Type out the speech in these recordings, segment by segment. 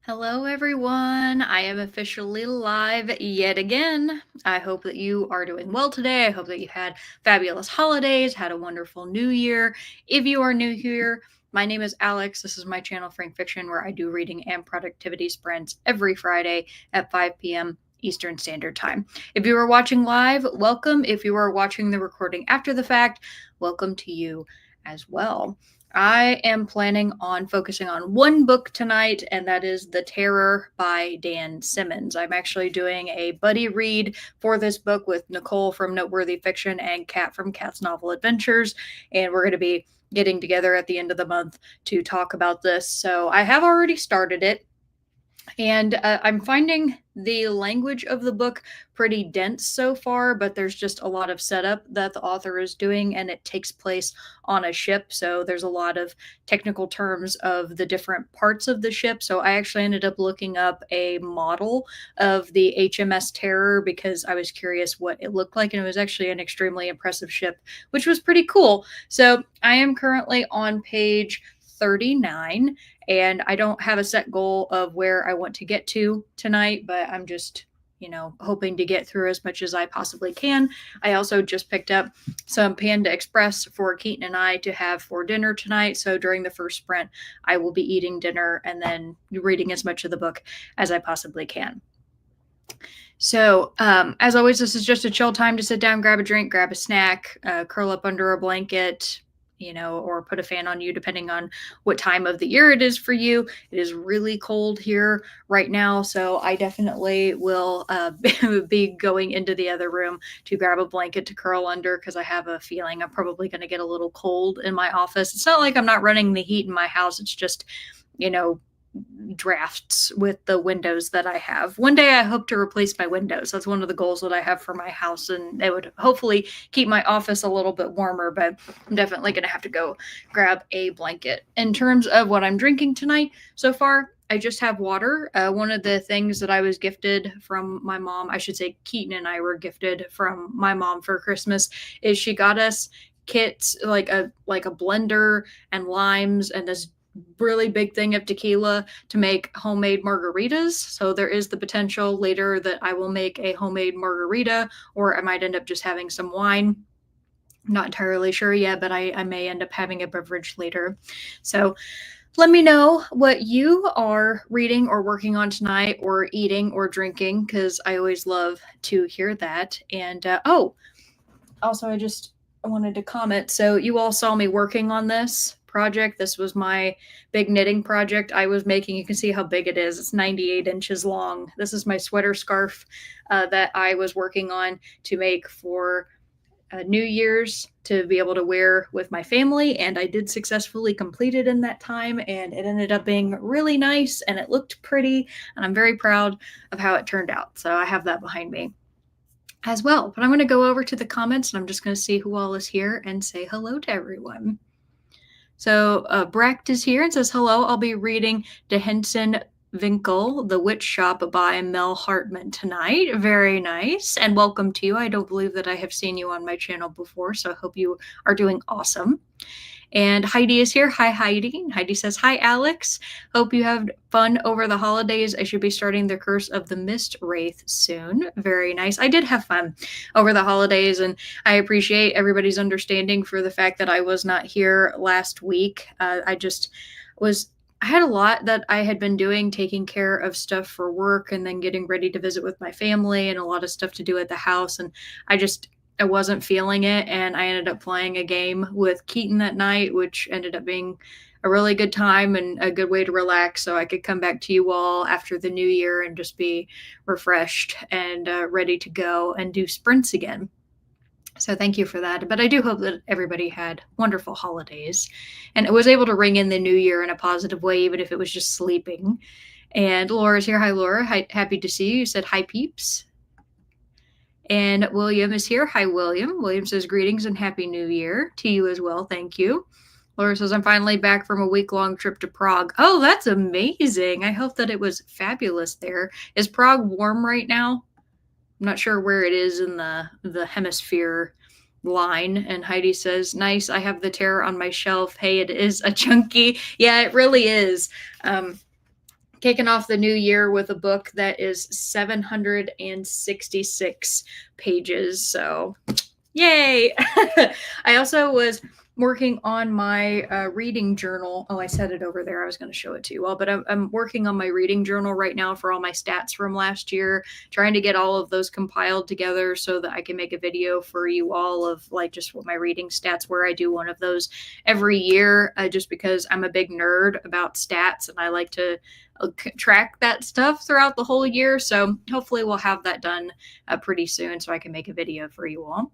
Hello, everyone. I am officially live yet again. I hope that you are doing well today. I hope that you had fabulous holidays, had a wonderful new year. If you are new here, my name is Alex. This is my channel, Frank Fiction, where I do reading and productivity sprints every Friday at 5 p.m. Eastern Standard Time. If you are watching live, welcome. If you are watching the recording after the fact, welcome to you as well. I am planning on focusing on one book tonight, and that is The Terror by Dan Simmons. I'm actually doing a buddy read for this book with Nicole from Noteworthy Fiction and Kat from Kat's Novel Adventures, and we're going to be getting together at the end of the month to talk about this. So I have already started it. And I'm finding the language of the book pretty dense so far, but there's just a lot of setup that the author is doing, and it takes place on a ship. So there's a lot of technical terms of the different parts of the ship. So I actually ended up looking up a model of the HMS Terror because I was curious what it looked like, and it was actually an extremely impressive ship, which was pretty cool. So I am currently on page 39, and I don't have a set goal of where I want to get to tonight, but I'm just hoping to get through as much as I possibly can. I also just picked up some Panda Express for Keaton and I to have for dinner tonight. So during the first sprint, I will be eating dinner and then reading as much of the book as I possibly can. So, as always, this is just a chill time to sit down, grab a drink, grab a snack, curl up under a blanket, or put a fan on you, depending on what time of the year it is for you. It is really cold here right now, so I definitely will be going into the other room to grab a blanket to curl under because I have a feeling I'm probably going to get a little cold in my office. It's not like I'm not running the heat in my house, it's just, drafts with the windows that I have. One day I hope to replace my windows. That's one of the goals that I have for my house, and it would hopefully keep my office a little bit warmer, but I'm definitely going to have to go grab a blanket. In terms of what I'm drinking tonight, so far, I just have water. One of the things that I was gifted from my mom, I should say Keaton and I were gifted from my mom for Christmas, is she got us kits like a blender and limes and this really big thing of tequila to make homemade margaritas. So there is the potential later that I will make a homemade margarita, or I might end up just having some wine. I'm not entirely sure yet, but I may end up having a beverage later. So let me know what you are reading or working on tonight, or eating or drinking, because I always love to hear that. And also, I wanted to comment. So you all saw me working on this project. This was my big knitting project I was making. You can see how big it is. It's 98 inches long. This is my sweater scarf that I was working on to make for New Year's to be able to wear with my family, and I did successfully complete it in that time, and it ended up being really nice and it looked pretty, and I'm very proud of how it turned out. So I have that behind me as well. But I'm going to go over to the comments, and I'm just going to see who all is here and say hello to everyone. So Brecht is here and says, hello, I'll be reading De Henson Winkle, The Witch Shop by Mel Hartman tonight. Very nice. And welcome to you. I don't believe that I have seen you on my channel before, so I hope you are doing awesome. And Heidi is here. Hi, Heidi. Heidi says, hi, Alex. Hope you have fun over the holidays. I should be starting the Curse of the Mist Wraith soon. Very nice. I did have fun over the holidays, and I appreciate everybody's understanding for the fact that I was not here last week. I had a lot that I had been doing, taking care of stuff for work and then getting ready to visit with my family, and a lot of stuff to do at the house. And I wasn't feeling it, and I ended up playing a game with Keaton that night, which ended up being a really good time and a good way to relax, so I could come back to you all after the new year and just be refreshed and ready to go and do sprints again. So thank you for that. But I do hope that everybody had wonderful holidays and was able to ring in the new year in a positive way, even if it was just sleeping. And Laura's here. Hi, Laura. Hi, happy to see you. You said hi, peeps. And William is here. Hi, William. William says, greetings and happy new year to you as well. Thank you. Laura says, I'm finally back from a week-long trip to Prague. Oh, that's amazing. I hope that it was fabulous there. Is Prague warm right now? I'm not sure where it is in the hemisphere line. And Heidi says, nice. I have the Terror on my shelf. Hey, it is a chunky. Yeah, it really is. kicking off the new year with a book that is 766 pages. So, yay! I also was working on my reading journal. Oh, I set it over there. I was going to show it to you all, but I'm working on my reading journal right now for all my stats from last year, trying to get all of those compiled together so that I can make a video for you all of like just what my reading stats were. I do one of those every year just because I'm a big nerd about stats and I like to track that stuff throughout the whole year. So hopefully we'll have that done pretty soon so I can make a video for you all.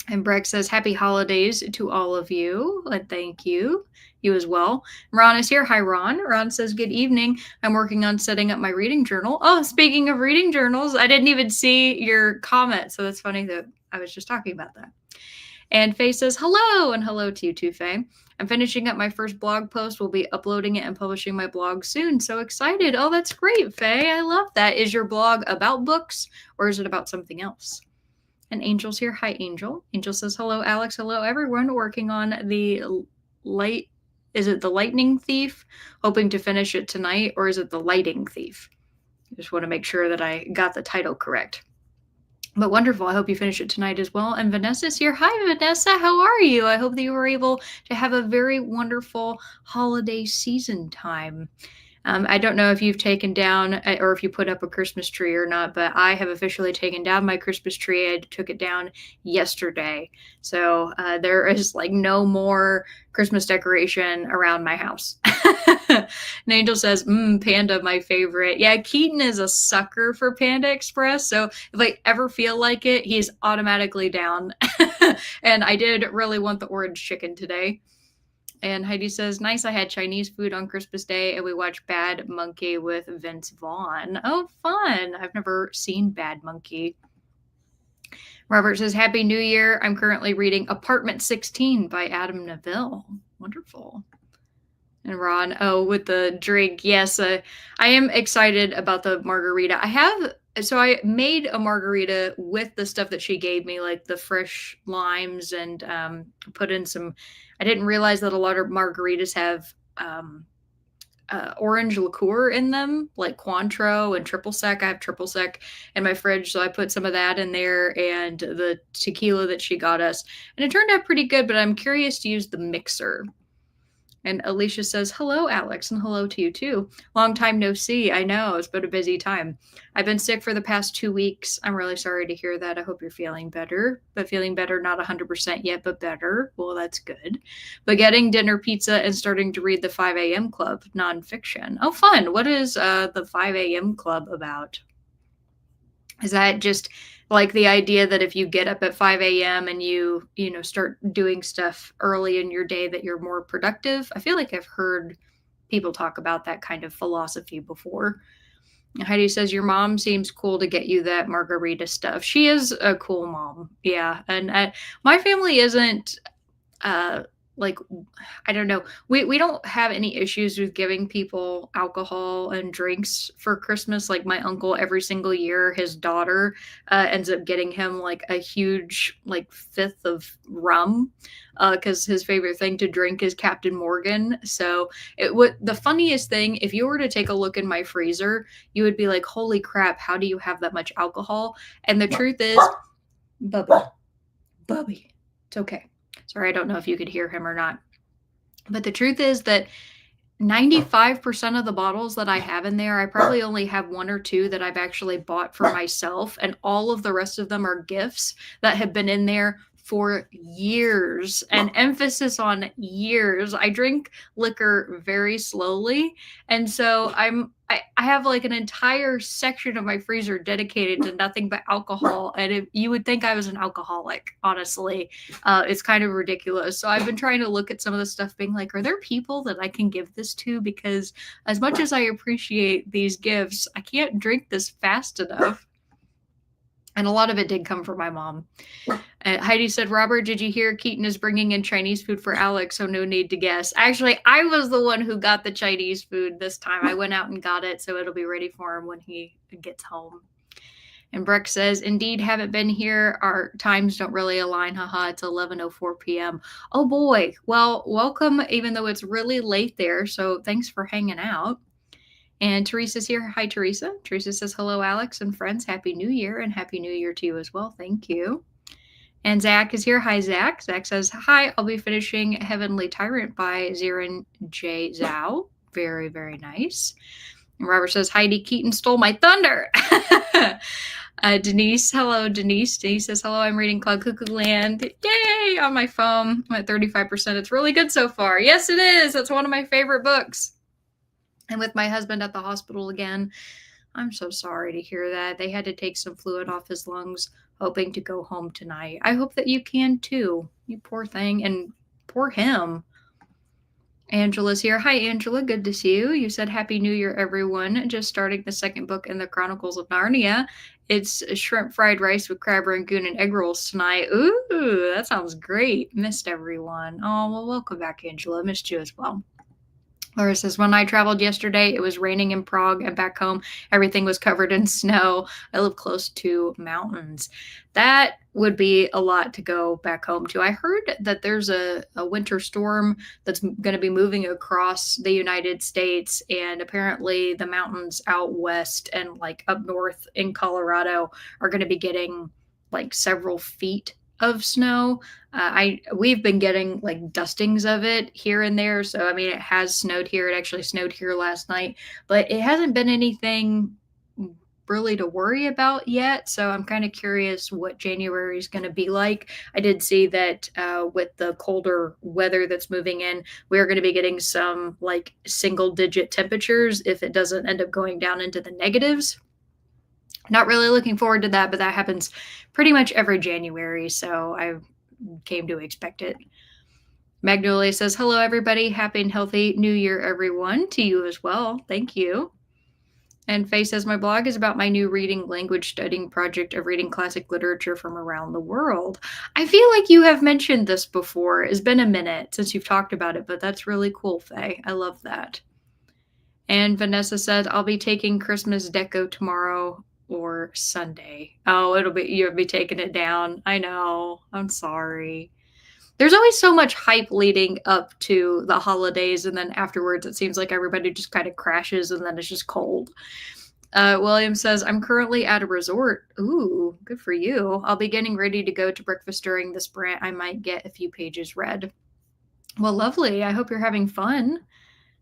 And Breck says, happy holidays to all of you. And thank you. You as well. Ron is here. Hi, Ron. Ron says, good evening. I'm working on setting up my reading journal. Oh, speaking of reading journals, I didn't even see your comment. So that's funny that I was just talking about that. And Faye says, hello. And hello to you too, Faye. I'm finishing up my first blog post. We'll be uploading it and publishing my blog soon. So excited. Oh, that's great, Faye. I love that. Is your blog about books or is it about something else? And Angel's here. Hi, Angel. Angel says, hello, Alex. Hello, everyone. Working on the is it the Lightning Thief? Hoping to finish it tonight, or is it the Lighting Thief? I just want to make sure that I got the title correct. But wonderful. I hope you finish it tonight as well. And Vanessa's here. Hi, Vanessa. How are you? I hope that you were able to have a very wonderful holiday season time. I don't know if you've taken down or if you put up a Christmas tree or not, but I have officially taken down my Christmas tree. I took it down yesterday. So there is like no more Christmas decoration around my house. And Angel says, Panda, my favorite. Yeah, Keaton is a sucker for Panda Express. So if I ever feel like it, he's automatically down. And I did really want the orange chicken today. And Heidi says, nice, I had Chinese food on Christmas Day and we watched Bad Monkey with Vince Vaughn. Oh, fun. I've never seen Bad Monkey. Robert says, happy New Year. I'm currently reading Apartment 16 by Adam Neville. Wonderful. And Ron, with the drink. Yes, I am excited about the margarita. So I made a margarita with the stuff that she gave me, like the fresh limes and put in some. I didn't realize that a lot of margaritas have orange liqueur in them, like Cointreau and triple sec. I have triple sec in my fridge, so I put some of that in there and the tequila that she got us. And it turned out pretty good, but I'm curious to use the mixer. And Alicia says, hello, Alex, and hello to you, too. Long time no see. I know. It's been a busy time. I've been sick for the past 2 weeks. I'm really sorry to hear that. I hope you're feeling better. But feeling better, not 100% yet, but better. Well, that's good. But getting dinner pizza and starting to read the 5 a.m. Club nonfiction. Oh, fun. What is the 5 a.m. Club about? Is that just like the idea that if you get up at 5 a.m. and you start doing stuff early in your day that you're more productive? I feel like I've heard people talk about that kind of philosophy before. Heidi says, your mom seems cool to get you that margarita stuff. She is a cool mom. Yeah. And my family isn't like, I don't know. We don't have any issues with giving people alcohol and drinks for Christmas. Like my uncle, every single year, his daughter ends up getting him like a huge like fifth of rum because his favorite thing to drink is Captain Morgan. So the funniest thing, if you were to take a look in my freezer, you would be like, holy crap, how do you have that much alcohol? And the truth is, Bubby, it's okay. Sorry, I don't know if you could hear him or not. But the truth is that 95% of the bottles that I have in there, I probably only have 1 or 2 that I've actually bought for myself. And all of the rest of them are gifts that have been in there for years, and emphasis on years. I drink liquor very slowly. And so I have like an entire section of my freezer dedicated to nothing but alcohol. And you would think I was an alcoholic, honestly. It's kind of ridiculous. So I've been trying to look at some of the stuff being like, are there people that I can give this to? Because as much as I appreciate these gifts, I can't drink this fast enough. And a lot of it did come from my mom. Heidi said, Robert, did you hear Keaton is bringing in Chinese food for Alex, so no need to guess. Actually, I was the one who got the Chinese food this time. I went out and got it, so it'll be ready for him when he gets home. And Breck says, indeed, haven't been here. Our times don't really align. Haha, it's 11:04 p.m. Oh, boy. Well, welcome, even though it's really late there. So thanks for hanging out. And Teresa's here. Hi, Teresa. Teresa says, hello, Alex and friends. Happy New Year, and Happy New Year to you as well. Thank you. And Zach is here. Hi, Zach. Zach says, hi, I'll be finishing Heavenly Tyrant by Zirin J. Zhao. Very, very nice. And Robert says, Heidi Keaton stole my thunder. Denise, hello, Denise. Denise says, hello, I'm reading Cloud Cuckoo Land. Yay, on my phone. I'm at 35%. It's really good so far. Yes, it is. It's one of my favorite books. And with my husband at the hospital again, I'm so sorry to hear that. They had to take some fluid off his lungs, hoping to go home tonight. I hope that you can too. You poor thing. And poor him. Angela's here. Hi, Angela. Good to see you. You said Happy New Year, everyone. Just starting the second book in the Chronicles of Narnia. It's shrimp fried rice with crab rangoon and egg rolls tonight. Ooh, that sounds great. Missed everyone. Oh, well, welcome back, Angela. Missed you as well. Laura says, when I traveled yesterday, it was raining in Prague, and back home, everything was covered in snow. I live close to mountains. That would be a lot to go back home to. I heard that there's a winter storm that's going to be moving across the United States, and apparently the mountains out west and like up north in Colorado are going to be getting like several feet of snow. We've been getting like dustings of it here and there. So I mean, it has snowed here. It actually snowed here last night, but it hasn't been anything really to worry about yet. So I'm kind of curious what January is going to be like. I did see that with the colder weather that's moving in, we're going to be getting some like single digit temperatures if it doesn't end up going down into the negatives. Not really looking forward to that, but that happens pretty much every January, so I came to expect it. Magnolia says, hello, everybody. Happy and healthy New Year, everyone. To you as well. Thank you. And Faye says, my blog is about my new reading language studying project of reading classic literature from around the world. I feel like you have mentioned this before. It's been a minute since you've talked about it, but that's really cool, Faye. I love that. And Vanessa said, I'll be taking Christmas deco tomorrow or Sunday. Oh, you'll be taking it down. I know. I'm sorry. There's always so much hype leading up to the holidays, and then afterwards it seems like everybody just kind of crashes and then it's just cold. William says, I'm currently at a resort. Ooh, good for you. I'll be getting ready to go to breakfast during the sprint. I might get a few pages read. Well, lovely. I hope you're having fun.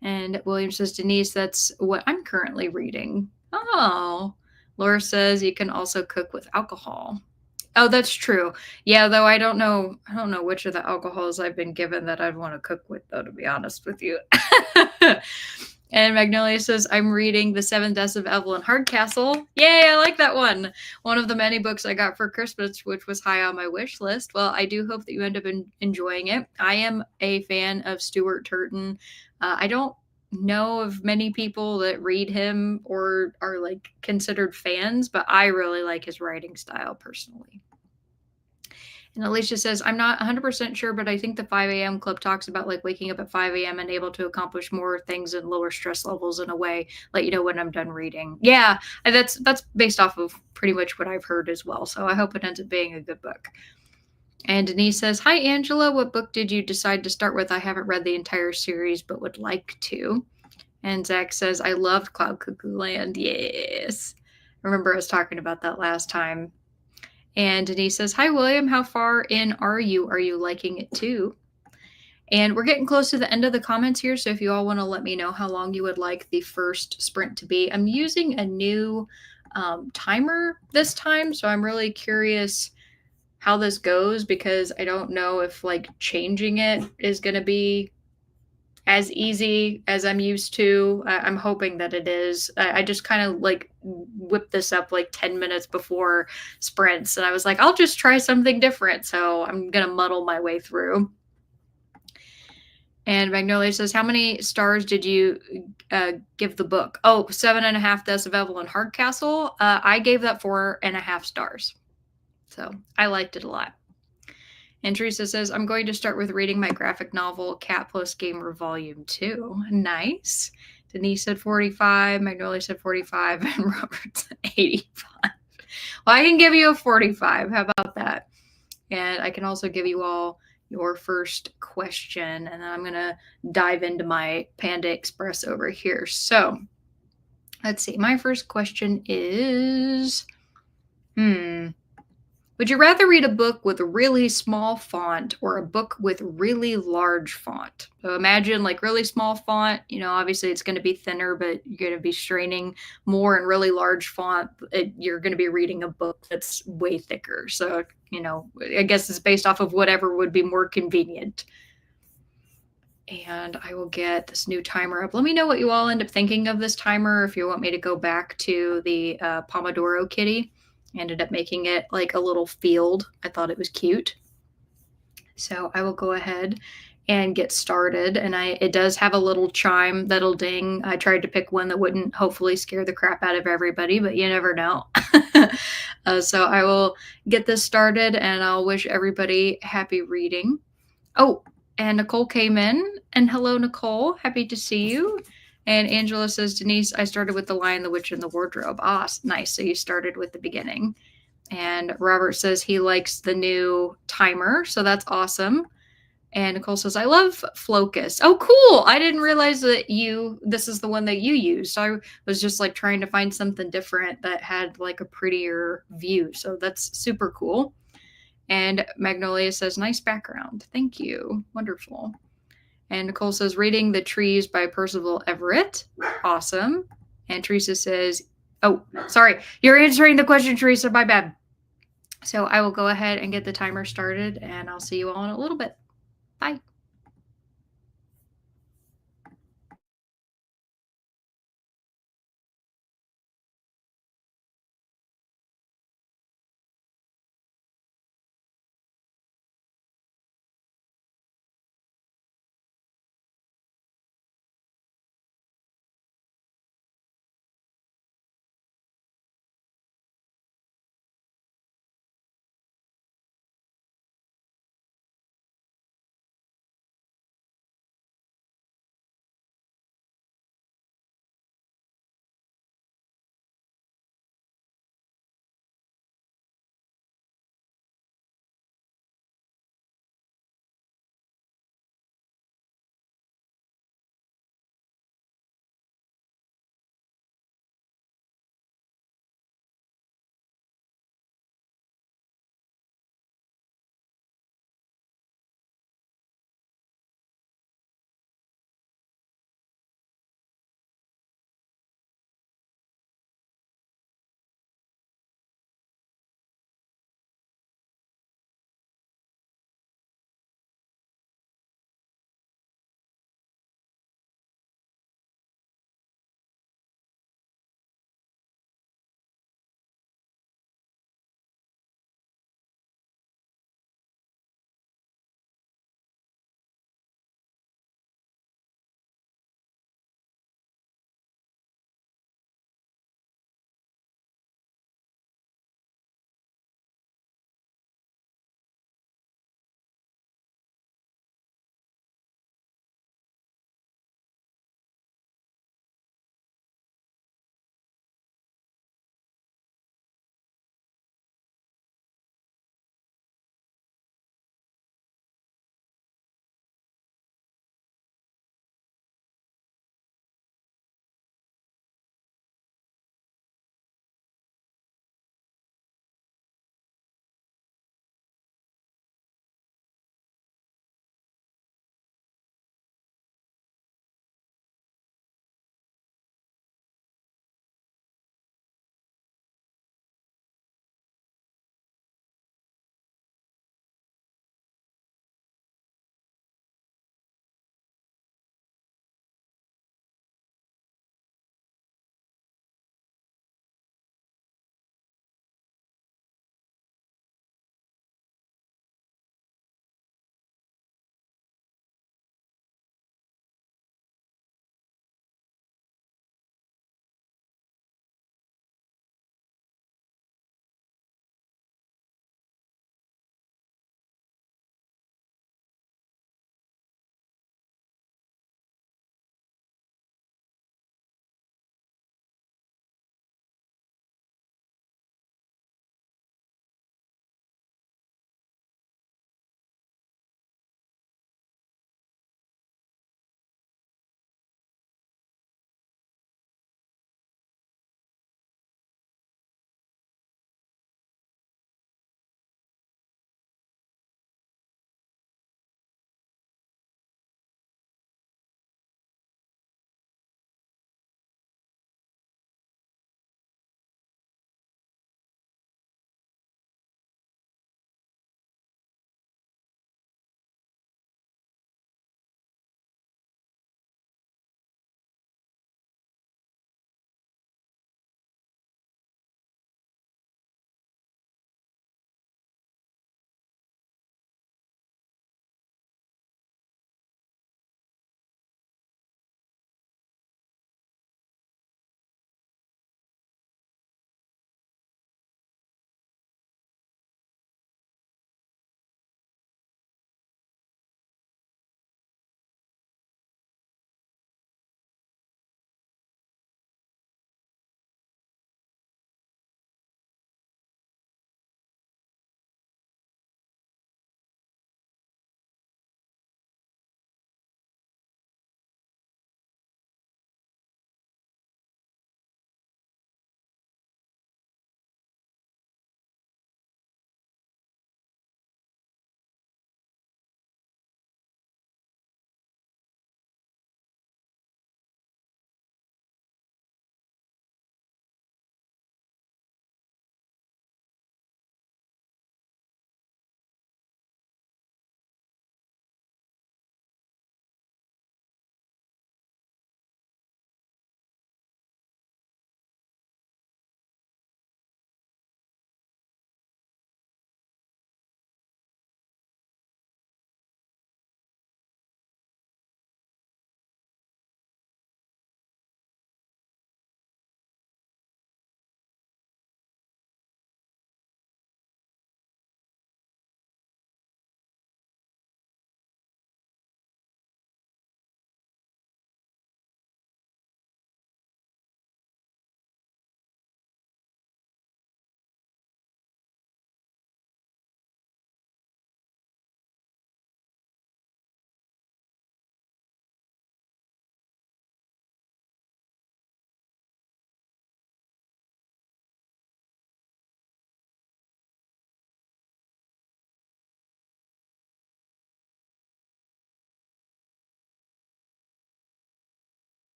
And William says, Denise, that's what I'm currently reading. Oh. Laura says you can also cook with alcohol. Oh, that's true. Yeah, though I don't know which of the alcohols I've been given that I'd want to cook with, though, to be honest with you. And Magnolia says, I'm reading The Seven Deaths of Evelyn Hardcastle. Yay, I like that one. One of the many books I got for Christmas, which was high on my wish list. Well, I do hope that you end up enjoying it. I am a fan of Stuart Turton. I don't know of many people that read him or are like considered fans, but I really like his writing style personally. And Alicia says, I'm not 100% sure, but I think the 5 a.m. club talks about like waking up at 5 a.m. and able to accomplish more things and lower stress levels in a way, let you know when I'm done reading. Yeah, that's based off of pretty much what I've heard as well. So I hope it ends up being a good book. And Denise says, hi, Angela. What book did you decide to start with? I haven't read the entire series, but would like to. And Zach says, I loved Cloud Cuckoo Land. Yes. I remember us talking about that last time. And Denise says, hi, William. How far in are you? Are you liking it too? And we're getting close to the end of the comments here. So if you all want to let me know how long you would like the first sprint to be. I'm using a new timer this time. So I'm really curious how this goes because I don't know if like changing it is going to be as easy as I'm used to. I'm hoping that it is. I just kind of like whipped this up like 10 minutes before sprints and I was like, I'll just try something different. So I'm going to muddle my way through. And Magnolia says, how many stars did you give the book? Oh, 7.5 Deaths of Evelyn Hardcastle. I gave that 4.5 stars. So I liked it a lot. And Teresa says, I'm going to start with reading my graphic novel, Cat Plus Gamer Volume 2. Nice. Denise said 45. Magnolia said 45. And Robert said 85. Well, I can give you a 45. How about that? And I can also give you all your first question. And then I'm going to dive into my Panda Express over here. So Let's see. My first question is, hmm, would you rather read a book with a really small font or a book with really large font? So imagine like really small font, obviously it's going to be thinner, but you're going to be straining more and really large font. You're going to be reading a book that's way thicker. So, I guess it's based off of whatever would be more convenient. And I will get this new timer up. Let me know what you all end up thinking of this timer. If you want me to go back to the Pomodoro kitty, I ended up making it like a little field. I thought it was cute. So I will go ahead and get started. And it does have a little chime that'll ding. I tried to pick one that wouldn't hopefully scare the crap out of everybody, but you never know. So I will get this started and I'll wish everybody happy reading. Oh, and Nicole came in. And hello, Nicole. Happy to see you. And Angela says, Denise, I started with The Lion, the Witch, and the Wardrobe. Ah, nice. So you started with the beginning. And Robert says he likes the new timer. So that's awesome. And Nicole says, I love Flocus. Oh, cool. I didn't realize that this is the one that you used. I was just like trying to find something different that had like a prettier view. So that's super cool. And Magnolia says, nice background. Thank you. Wonderful. And Nicole says, reading The Trees by Percival Everett. Awesome. And Teresa says, oh, sorry. You're answering the question, Teresa. My bad. So I will go ahead and get the timer started, and I'll see you all in a little bit. Bye.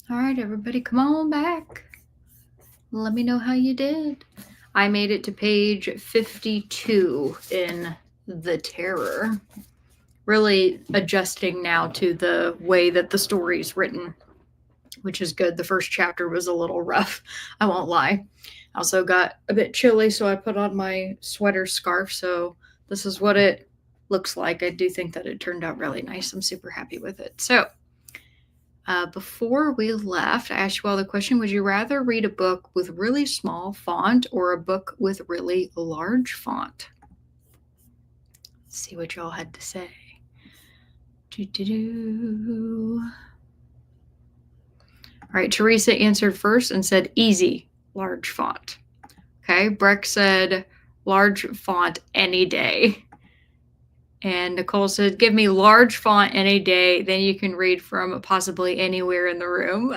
All right, everybody, come on back. Let me know how you did. I made it to page 52 in The Terror. Really adjusting now to the way that the story's written, which is good. The first chapter was a little rough, I won't lie. I also got a bit chilly, so I put on my sweater scarf. So this is what it looks like. I do think that it turned out really nice. I'm super happy with it. So before we left, I asked you all the question, would you rather read a book with really small font or a book with really large font? Let's see what y'all had to say. All right, Teresa answered first and said easy, large font. Okay, Breck said large font any day. And Nicole said, give me large font any day, then you can read from possibly anywhere in the room.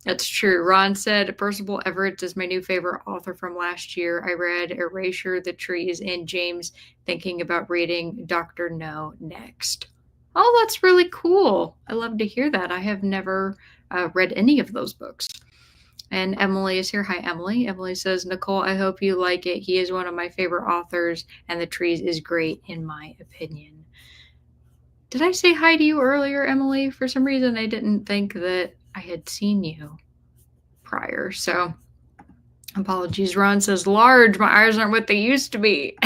That's true. Ron said, Percival Everett is my new favorite author from last year. I read Erasure, The Trees, and James, thinking about reading Dr. No next. Oh, that's really cool. I love to hear that. I have never read any of those books. And Emily is here. Hi, Emily. Emily says, Nicole, I hope you like it. He is one of my favorite authors, and The Trees is great, in my opinion. Did I say hi to you earlier, Emily? For some reason, I didn't think that I had seen you prior. So apologies. Ron says, large. My eyes aren't what they used to be.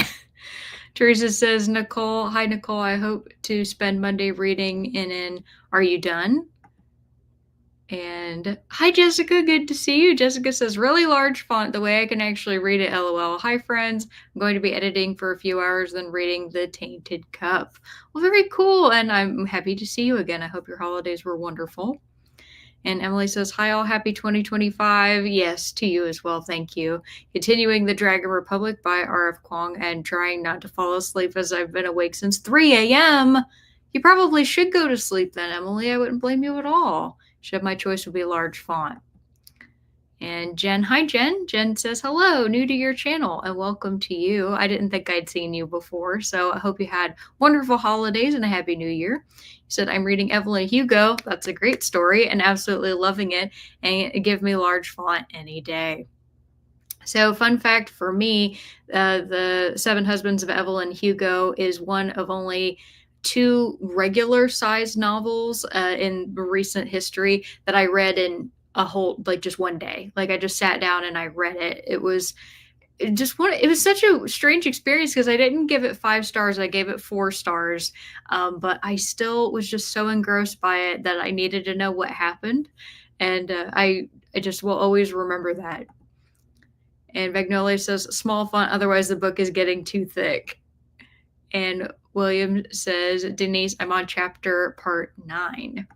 Teresa says, Nicole, hi, Nicole. I hope to spend Monday reading in Are You Done? And hi, Jessica. Good to see you. Jessica says, really large font, the way I can actually read it, LOL. Hi, friends. I'm going to be editing for a few hours, then reading The Tainted Cup. Well, very cool. And I'm happy to see you again. I hope your holidays were wonderful. And Emily says, hi, all. Happy 2025. Yes, to you as well. Thank you. Continuing The Dragon Republic by R.F. Kuang and trying not to fall asleep as I've been awake since 3 a.m. You probably should go to sleep then, Emily. I wouldn't blame you at all. Should my choice would be large font. And Jen, hi Jen. Jen says, hello, new to your channel and welcome to you. I didn't think I'd seen you before, so I hope you had wonderful holidays and a happy new year. You said, I'm reading Evelyn Hugo. That's a great story and absolutely loving it. And give me large font any day. So fun fact for me, the Seven Husbands of Evelyn Hugo is one of only 2 regular sized novels in recent history that I read in a whole, like just one day. Like I just sat down and I read it. It was such a strange experience because I didn't give it 5 stars. I gave it 4 stars. But I still was just so engrossed by it that I needed to know what happened. And I just will always remember that. And Magnolia says, small font, otherwise the book is getting too thick. And William says, Denise, I'm on chapter part 9.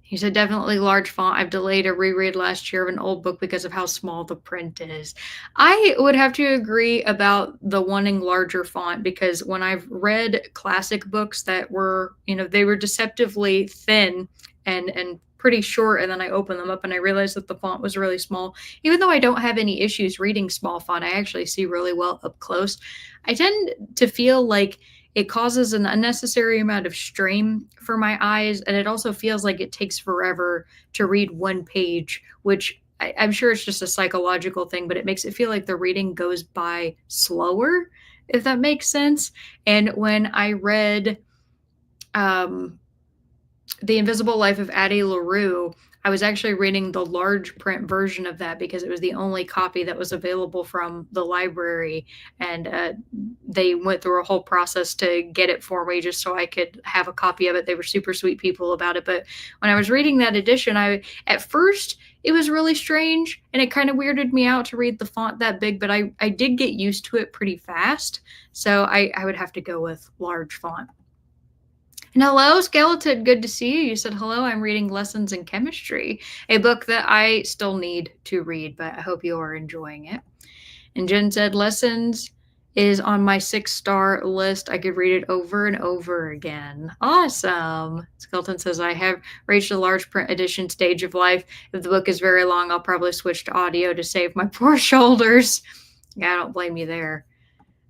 He said, definitely large font. I've delayed a reread last year of an old book because of how small the print is. I would have to agree about the wanting larger font because when I've read classic books that were, they were deceptively thin and pretty short, and then I opened them up and I realized that the font was really small. Even though I don't have any issues reading small font, I actually see really well up close. I tend to feel like it causes an unnecessary amount of strain for my eyes, and it also feels like it takes forever to read one page, which I'm sure it's just a psychological thing, but it makes it feel like the reading goes by slower, if that makes sense. And when I read The Invisible Life of Addie LaRue, I was actually reading the large print version of that because it was the only copy that was available from the library. And they went through a whole process to get it for me just so I could have a copy of it. They were super sweet people about it. But when I was reading that edition, at first it was really strange and it kind of weirded me out to read the font that big, but I did get used to it pretty fast. So I would have to go with large font. And hello, Skeleton. Good to see you. You said, hello, I'm reading Lessons in Chemistry, a book that I still need to read, but I hope you are enjoying it. And Jen said, Lessons is on my 6-star list. I could read it over and over again. Awesome. Skeleton says, I have reached a large print edition stage of life. If the book is very long, I'll probably switch to audio to save my poor shoulders. Yeah, I don't blame you there.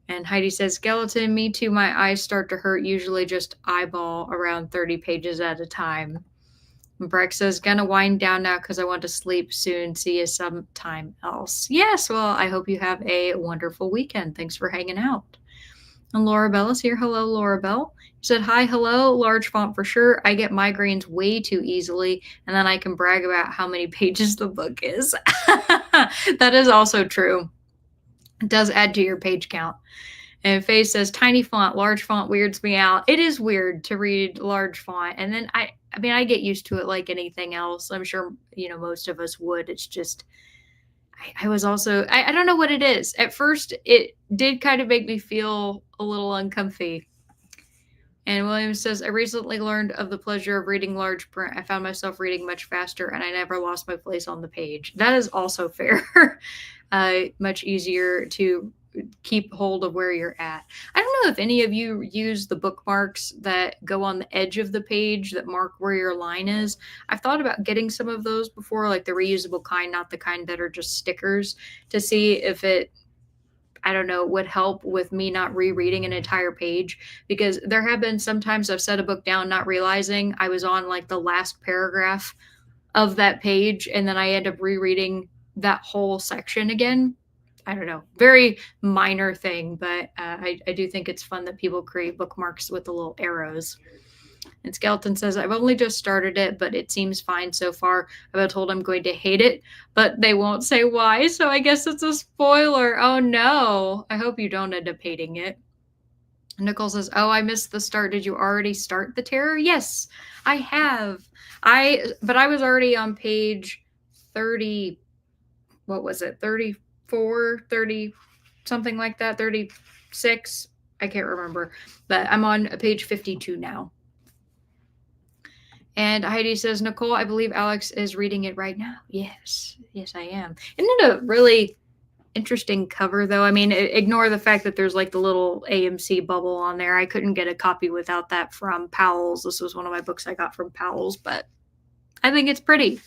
And Heidi says, Skeleton, me too. My eyes start to hurt, usually just eyeball around 30 pages at a time. Breck says, gonna wind down now because I want to sleep soon. See you sometime else. Yes, well, I hope you have a wonderful weekend. Thanks for hanging out. And Laura Bell is here. Hello, Laura Bell. She said, hi, hello, large font for sure. I get migraines way too easily, and then I can brag about how many pages the book is. That is also true. It does add to your page count. And Faye says, tiny font, large font weirds me out. It is weird to read large font. And then I mean, I get used to it like anything else. I'm sure, most of us would. It's just, I was also, I don't know what it is. At first, it did kind of make me feel a little uncomfy. And Williams says, I recently learned of the pleasure of reading large print. I found myself reading much faster and I never lost my place on the page. That is also fair. Much easier to keep hold of where you're at. I don't know if any of you use the bookmarks that go on the edge of the page that mark where your line is. I've thought about getting some of those before, like the reusable kind, not the kind that are just stickers, to see if it, I don't know, would help with me not rereading an entire page, because there have been sometimes I've set a book down not realizing I was on like the last paragraph of that page, and then I end up rereading that whole section again. I don't know, very minor thing, but I do think it's fun that people create bookmarks with the little arrows. And Skeleton says, I've only just started it, but it seems fine so far. I've been told I'm going to hate it, but they won't say why, so I guess it's a spoiler. Oh no, I hope you don't end up hating it. Nicole says, oh, I missed the start. Did you already start the terror? Yes, I have. But I was already on page 30, what was it, 34, 30, something like that, 36. I can't remember, but I'm on page 52 now. And Heidi says, Nicole, I believe Alex is reading it right now. Yes, I am. Isn't it a really interesting cover, though? I mean, ignore the fact that there's like the little AMC bubble on there. I couldn't get a copy without that from Powell's. This was one of my books I got from Powell's, but I think it's pretty.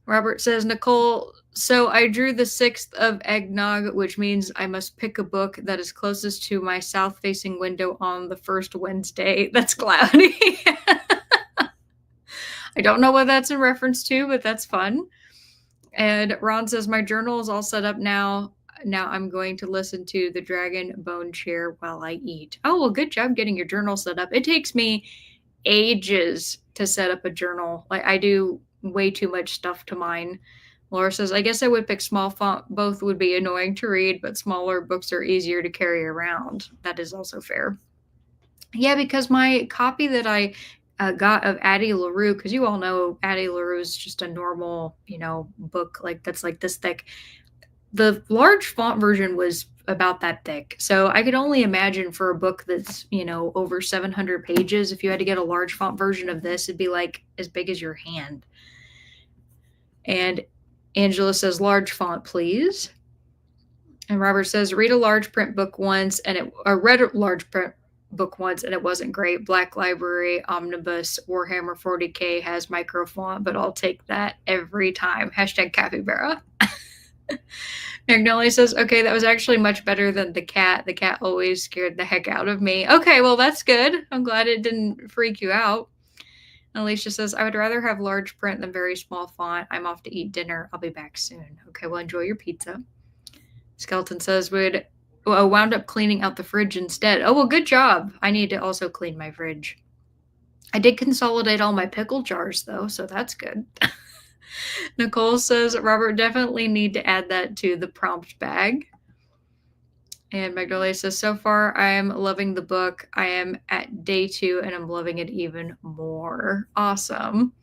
Robert says, Nicole, so I drew the 6th of eggnog, which means I must pick a book that is closest to my south-facing window on the first Wednesday. That's cloudy. I don't know what that's in reference to, but that's fun. And Ron says, my journal is all set up now. Now I'm going to listen to the Dragon Bone Chair while I eat. Oh, well, good job getting your journal set up. It takes me ages to set up a journal. Like, I do way too much stuff to mine. Laura says, I guess I would pick small font. Both would be annoying to read, but smaller books are easier to carry around. That is also fair. Yeah, because my copy that I got of Addie LaRue, because you all know Addie LaRue is just a normal, book like that's like this thick. The large font version was about that thick. So I could only imagine for a book that's, over 700 pages, if you had to get a large font version of this, it'd be like as big as your hand. And Angela says, large font, please. And Robert says, read a large print book once, and read a large print book once, and it wasn't great. Black Library Omnibus Warhammer 40K has micro font, but I'll take that every time. Hashtag capybara. Magnolia says, okay, that was actually much better than the cat. The cat always scared the heck out of me. Okay, well, that's good. I'm glad it didn't freak you out. And Alicia says, I would rather have large print than very small font. I'm off to eat dinner. I'll be back soon. Okay, well, enjoy your pizza. Skeleton says, wound up cleaning out the fridge instead. Oh, well, good job. I need to also clean my fridge. I did consolidate all my pickle jars, though, so that's good. Nicole says, Robert, definitely need to add that to the prompt bag. And Magnolia says, so far, I am loving the book. I am at day 2, and I'm loving it even more. Awesome.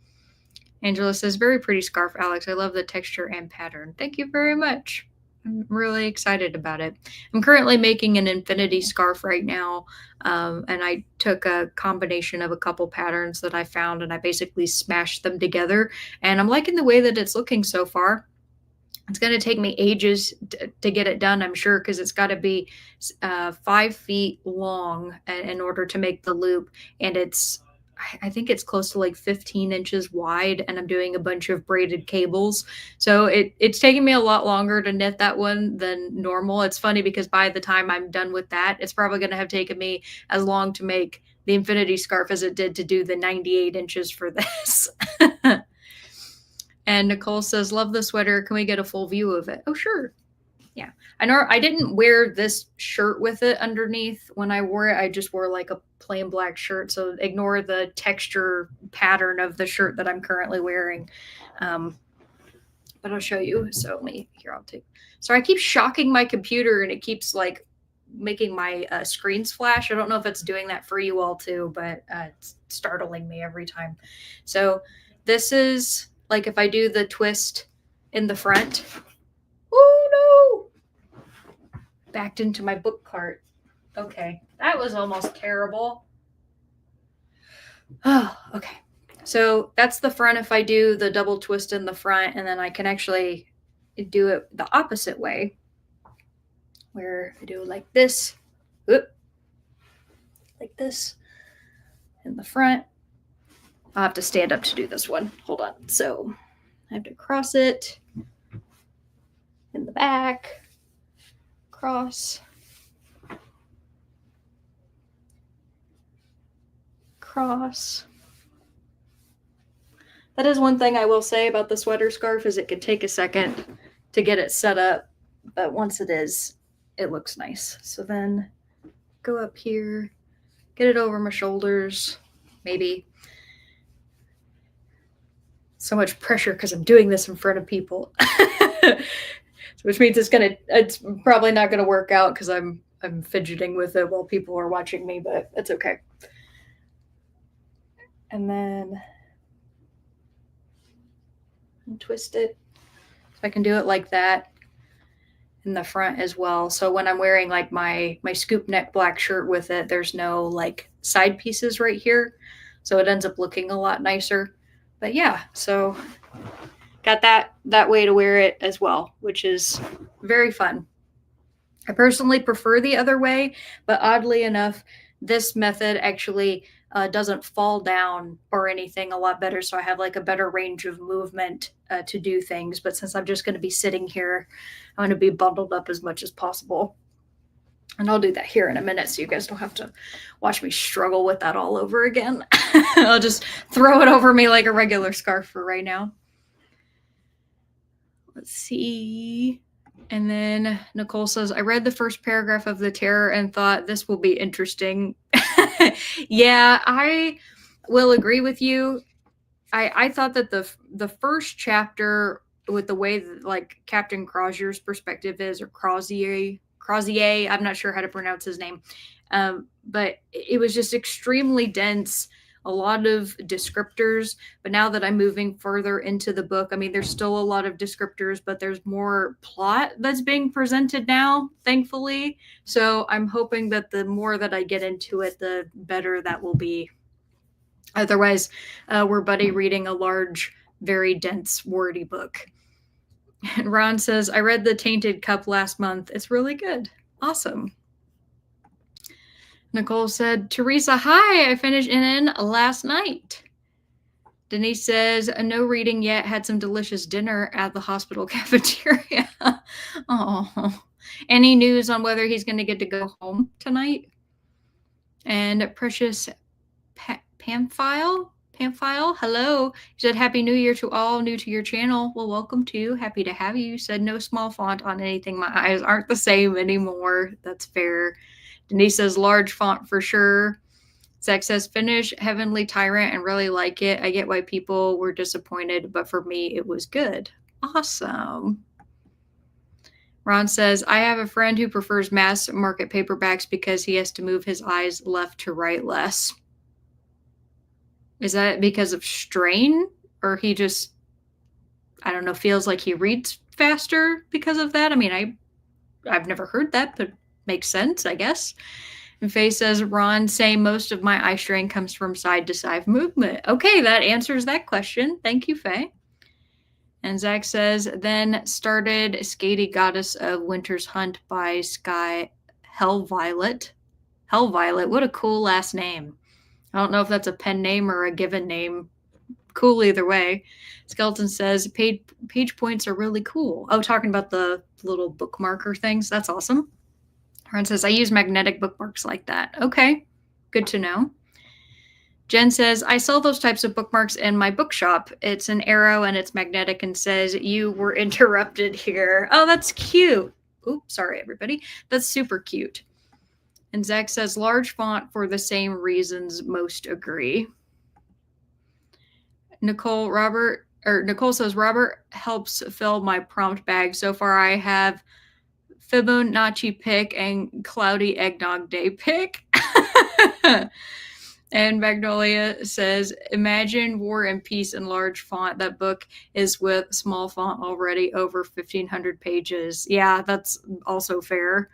Angela says, very pretty scarf, Alex. I love the texture and pattern. Thank you very much. I'm really excited about it. I'm currently making an infinity scarf right now, and I took a combination of a couple patterns that I found, and I basically smashed them together, and I'm liking the way that it's looking so far. It's going to take me ages to get it done, I'm sure, because it's got to be 5 feet long in order to make the loop, and I think it's close to like 15 inches wide, and I'm doing a bunch of braided cables. So it's taking me a lot longer to knit that one than normal. It's funny because by the time I'm done with that, it's probably going to have taken me as long to make the infinity scarf as it did to do the 98 inches for this. And Nicole says, love the sweater. Can we get a full view of it? Oh, sure. Yeah. I know I didn't wear this shirt with it underneath when I wore it. I just wore like a plain black shirt. So ignore the texture pattern of the shirt that I'm currently wearing. But I'll show you. So I'll take. So I keep shocking my computer and it keeps like making my screens flash. I don't know if it's doing that for you all too, but it's startling me every time. So this is like if I do the twist in the front. Oh no! Backed into my book cart. Okay, that was almost terrible. Oh, okay. So that's the front if I do the double twist in the front, and then I can actually do it the opposite way, where I do like this, like this in the front. I'll have to stand up to do this one. Hold on. So I have to cross it in the back, cross, cross. That is one thing I will say about the sweater scarf is it can take a second to get it set up, but once it is, it looks nice. So then go up here, get it over my shoulders, maybe. So much pressure because I'm doing this in front of people. Which means it's probably not gonna work out because I'm fidgeting with it while people are watching me, but it's okay. And then twist it. So I can do it like that in the front as well. So when I'm wearing like my scoop neck black shirt with it, there's no like side pieces right here. So it ends up looking a lot nicer. But yeah, so got that way to wear it as well, which is very fun. I personally prefer the other way, but oddly enough, this method actually doesn't fall down or anything a lot better. So I have like a better range of movement to do things. But since I'm just going to be sitting here, I'm going to be bundled up as much as possible. And I'll do that here in a minute so you guys don't have to watch me struggle with that all over again. I'll just throw it over me like a regular scarf for right now. Let's see. And then Nicole says, I read the first paragraph of The Terror and thought this will be interesting. Yeah, I will agree with you. I thought that the first chapter with the way that, like, Captain Crozier's perspective is, or Crozier, I'm not sure how to pronounce his name. But it was just extremely dense, a lot of descriptors. But now that I'm moving further into the book, I mean, there's still a lot of descriptors, but there's more plot that's being presented now, thankfully. So I'm hoping that the more that I get into it, the better that will be. Otherwise, we're buddy reading a large, very dense, wordy book. And Ron says, I read The Tainted Cup last month. It's really good. Awesome. Nicole said, Teresa, hi. I finished NN last night. Denise says, no reading yet. Had some delicious dinner at the hospital cafeteria. Oh, any news on whether he's going to get to go home tonight? And Precious Pamphile, hello. He said, Happy New Year to all new to your channel. Well, welcome to. Happy to have you. You said no small font on anything. My eyes aren't the same anymore. That's fair. Denise says large font for sure. Zach says finish Heavenly Tyrant and really like it. I get why people were disappointed, but for me, it was good. Awesome. Ron says, I have a friend who prefers mass market paperbacks because he has to move his eyes left to right less. Is that because of strain? Or he just, I don't know, feels like he reads faster because of that? I mean, I've never heard that, but makes sense, I guess. And Faye says, Ron, saying most of my eye strain comes from side to side movement. Okay, that answers that question. Thank you, Faye. And Zach says, then started Skady Goddess of Winter's Hunt by Sky Hellviolet. Hellviolet, what a cool last name. I don't know if that's a pen name or a given name. Cool either way. Skeleton says, page points are really cool. Oh, talking about the little bookmarker things. That's awesome. Ron says, I use magnetic bookmarks like that. Okay, good to know. Jen says, I sell those types of bookmarks in my bookshop. It's an arrow and it's magnetic and says, you were interrupted here. Oh, that's cute. Oops, sorry, everybody. That's super cute. And Zach says, large font for the same reasons most agree. Nicole says, Robert helps fill my prompt bag. So far, I have Fibonacci pick and Cloudy Eggnog Day pick. And Magnolia says, imagine War and Peace in large font. That book is with small font already over 1,500 pages. Yeah, that's also fair.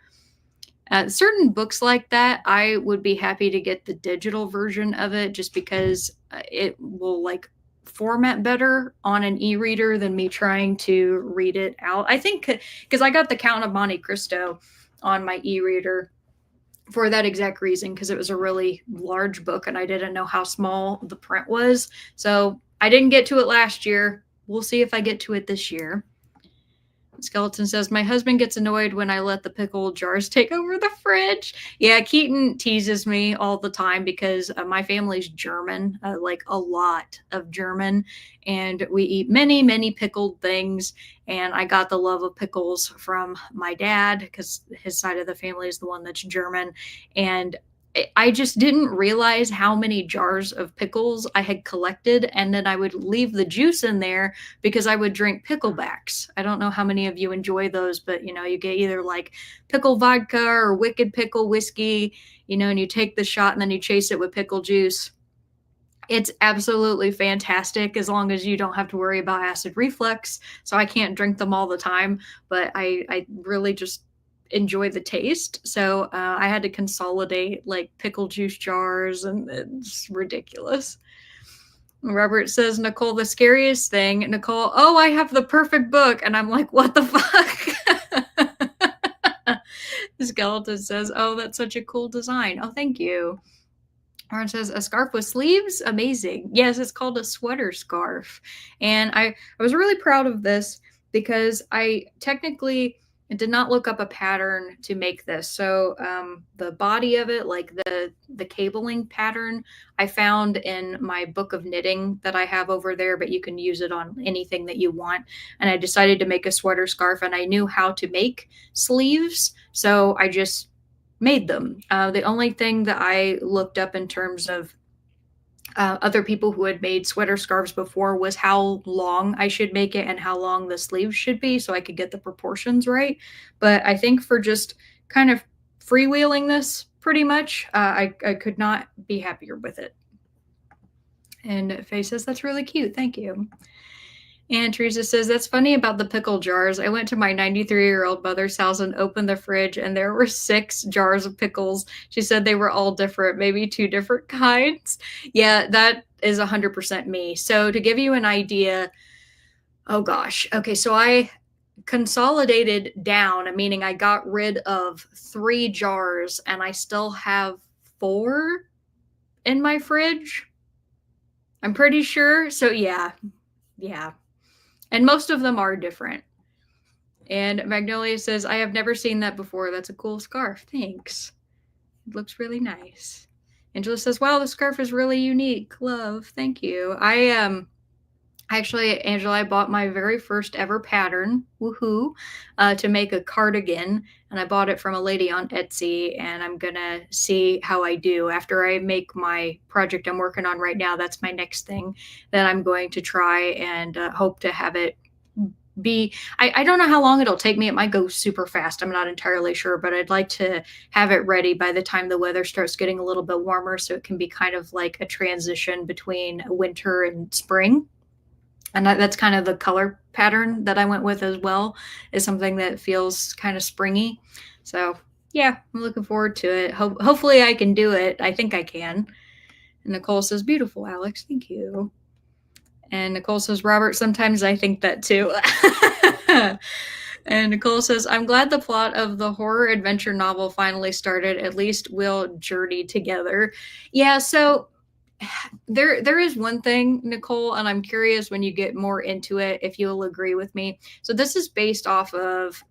Certain books like that, I would be happy to get the digital version of it just because it will like format better on an e-reader than me trying to read it out. I think because I got the Count of Monte Cristo on my e-reader for that exact reason, because it was a really large book and I didn't know how small the print was. So I didn't get to it last year. We'll see if I get to it this year. Skeleton says, my husband gets annoyed when I let the pickle jars take over the fridge. Yeah, Keaton teases me all the time because my family's German, like a lot of German, and we eat many, many pickled things. And I got the love of pickles from my dad because his side of the family is the one that's German. And I just didn't realize how many jars of pickles I had collected, and then I would leave the juice in there because I would drink picklebacks. I don't know how many of you enjoy those, but you get either like pickle vodka or wicked pickle whiskey, and you take the shot and then you chase it with pickle juice. It's absolutely fantastic as long as you don't have to worry about acid reflux. So I can't drink them all the time, but I really just enjoy the taste. So I had to consolidate like pickle juice jars, and it's ridiculous. Robert says, Nicole, the scariest thing. Nicole, oh, I have the perfect book. And I'm like, what the fuck? Skeleton says, oh, that's such a cool design. Oh, thank you. Aaron says, a scarf with sleeves? Amazing. Yes, it's called a sweater scarf. And I was really proud of this because I technically did not look up a pattern to make this. So the body of it, like the cabling pattern, I found in my book of knitting that I have over there, but you can use it on anything that you want. And I decided to make a sweater scarf, and I knew how to make sleeves. So I just made them. The only thing that I looked up in terms of other people who had made sweater scarves before was how long I should make it and how long the sleeves should be so I could get the proportions right. But I think for just kind of freewheeling this pretty much, I could not be happier with it. And Faye says, that's really cute. Thank you. And Teresa says, that's funny about the pickle jars. I went to my 93-year-old mother's house and opened the fridge, and there were 6 jars of pickles. She said they were all different, maybe 2 different kinds. Yeah, that is 100% me. So to give you an idea, oh gosh. Okay, so I consolidated down, meaning I got rid of 3 jars, and I still have 4 in my fridge. I'm pretty sure. So yeah. And most of them are different. And Magnolia says, I have never seen that before. That's a cool scarf. Thanks. It looks really nice. Angela says, wow, the scarf is really unique. Love. Thank you. Actually, Angela, I bought my very first ever pattern, woohoo, to make a cardigan. And I bought it from a lady on Etsy, and I'm going to see how I do. After I make my project I'm working on right now, that's my next thing that I'm going to try, and hope to have it be, I don't know how long it'll take me. It might go super fast. I'm not entirely sure, but I'd like to have it ready by the time the weather starts getting a little bit warmer, so it can be kind of like a transition between winter and spring. And that's kind of the color pattern that I went with as well, is something that feels kind of springy. So yeah, I'm looking forward to it. Hopefully I can do it. I think I can. And Nicole says, beautiful, Alex. Thank you. And Nicole says, Robert, sometimes I think that too. And Nicole says, I'm glad the plot of the horror adventure novel finally started. At least we'll journey together. Yeah, so there is one thing, Nicole, and I'm curious when you get more into it if you'll agree with me. So this is based off of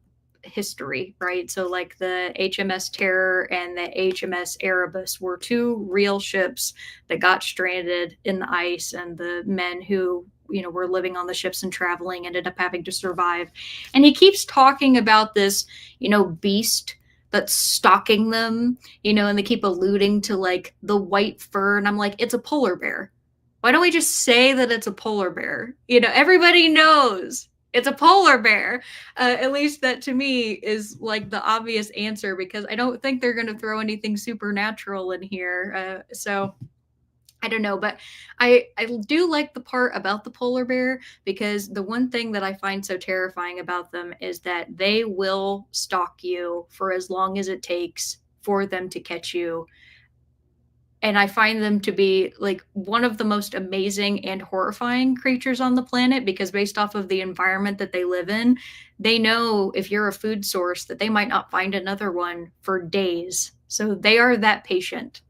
history, right? So like the HMS Terror and the HMS Erebus were two real ships that got stranded in the ice, and the men who were living on the ships and traveling ended up having to survive. And he keeps talking about this beast that's stalking them, and they keep alluding to like the white fur, and I'm like, it's a polar bear. Why don't we just say that it's a polar bear? Everybody knows it's a polar bear. At least that to me is like the obvious answer, because I don't think they're going to throw anything supernatural in here. So I don't know, but I do like the part about the polar bear, because the one thing that I find so terrifying about them is that they will stalk you for as long as it takes for them to catch you. And I find them to be like one of the most amazing and horrifying creatures on the planet, because based off of the environment that they live in, they know if you're a food source that they might not find another one for days. So they are that patient.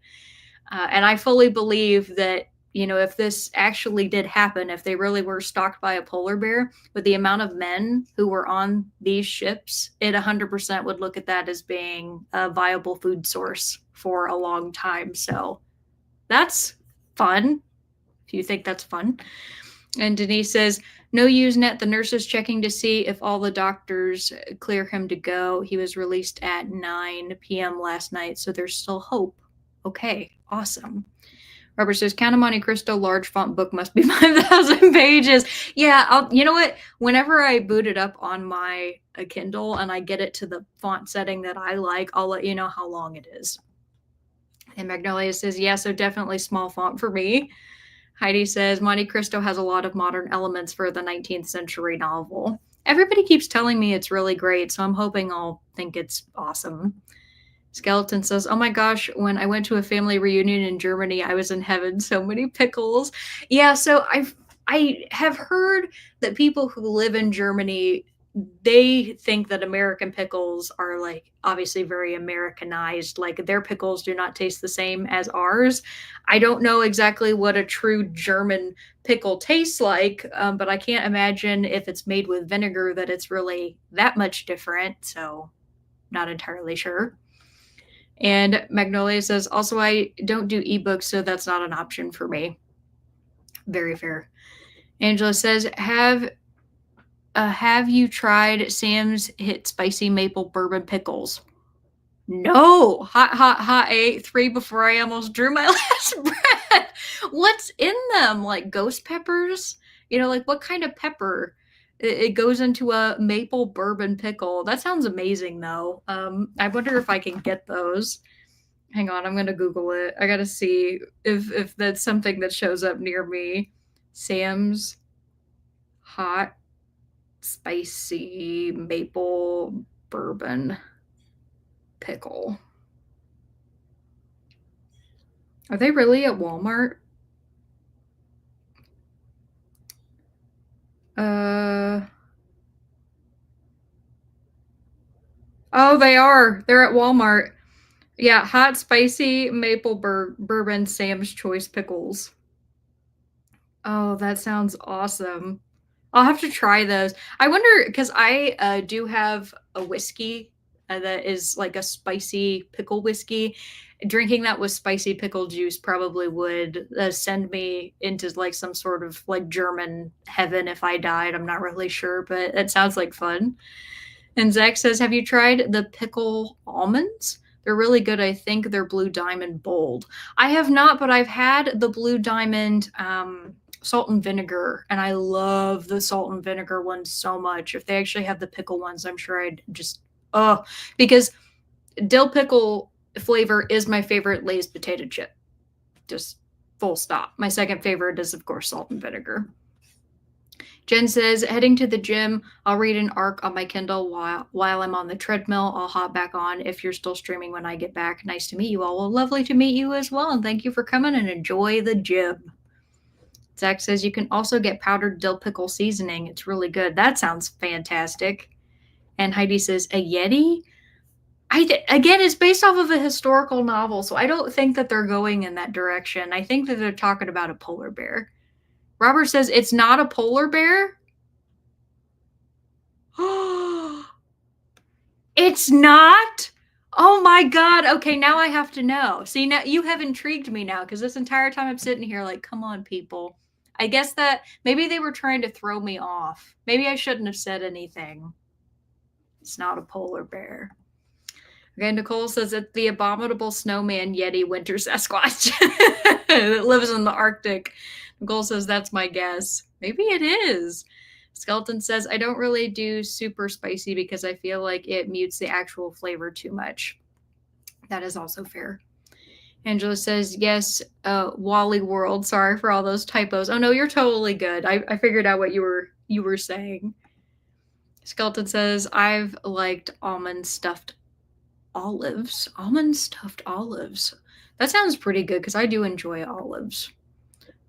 And I fully believe that, if this actually did happen, if they really were stalked by a polar bear, with the amount of men who were on these ships, it 100% would look at that as being a viable food source for a long time. So that's fun, if you think that's fun. And Denise says, no Usenet. The nurse is checking to see if all the doctors clear him to go. He was released at 9 p.m. last night, so there's still hope. Okay, awesome. Robert says, Count of Monte Cristo, large font book must be 5,000 pages. Yeah, you know what? Whenever I boot it up on my Kindle and I get it to the font setting that I like, I'll let you know how long it is. And Magnolia says, yeah, so definitely small font for me. Heidi says, Monte Cristo has a lot of modern elements for the 19th century novel. Everybody keeps telling me it's really great, so I'm hoping I'll think it's awesome. Skeleton says, oh my gosh, when I went to a family reunion in Germany, I was in heaven. So many pickles. Yeah, so I have heard that people who live in Germany, they think that American pickles are like obviously very Americanized. Like their pickles do not taste the same as ours. I don't know exactly what a true German pickle tastes like, but I can't imagine if it's made with vinegar that it's really that much different. So not entirely sure. And Magnolia says, also, I don't do ebooks, so that's not an option for me. Very fair. Angela says, have you tried Sam's Hit Spicy Maple Bourbon Pickles? No. Hot. I ate 3 before I almost drew my last breath. What's in them? Like ghost peppers? Like what kind of pepper? It goes into a maple bourbon pickle. That sounds amazing, though. I wonder if I can get those. Hang on, I'm gonna Google it. I gotta see if that's something that shows up near me. Sam's hot spicy maple bourbon pickle. Are they really at Walmart? Oh, they are. They're at Walmart. Yeah, hot spicy maple bourbon Sam's Choice pickles. Oh, that sounds awesome. I'll have to try those. I wonder, because I do have a whiskey that is like a spicy pickle whiskey. Drinking that with spicy pickle juice probably would send me into like some sort of like German heaven if I died. I'm not really sure, but it sounds like fun. And Zach says, have you tried the pickle almonds? They're really good. I think they're Blue Diamond Bold. I have not, but I've had the Blue Diamond salt and vinegar, and I love the salt and vinegar ones so much. If they actually have the pickle ones, I'm sure I'd just because dill pickle flavor is my favorite Lay's potato chip. Just full stop. My second favorite is, of course, salt and vinegar. Jen says, heading to the gym, I'll read an arc on my Kindle while I'm on the treadmill. I'll hop back on if you're still streaming when I get back. Nice to meet you all. Well, lovely to meet you as well. And thank you for coming, and enjoy the gym. Zach says, you can also get powdered dill pickle seasoning. It's really good. That sounds fantastic. And Heidi says, a Yeti? Again, it's based off of a historical novel, so I don't think that they're going in that direction. I think that they're talking about a polar bear. Robert says, it's not a polar bear? It's not? Oh my god. Okay, now I have to know. See, now you have intrigued me now because this entire time I'm sitting here like, come on, people. I guess that maybe they were trying to throw me off. Maybe I shouldn't have said anything. It's not a polar bear. Okay, Nicole says it's the abominable snowman Yeti winter Sasquatch that lives in the Arctic. Nicole says that's my guess. Maybe it is. Skeleton says I don't really do super spicy because I feel like it mutes the actual flavor too much. That is also fair. Angela says yes. Wally World. Sorry for all those typos. Oh no, you're totally good. I figured out what you were saying. Skeleton says I've liked almond stuffed olives. Almond stuffed olives. That sounds pretty good because I do enjoy olives.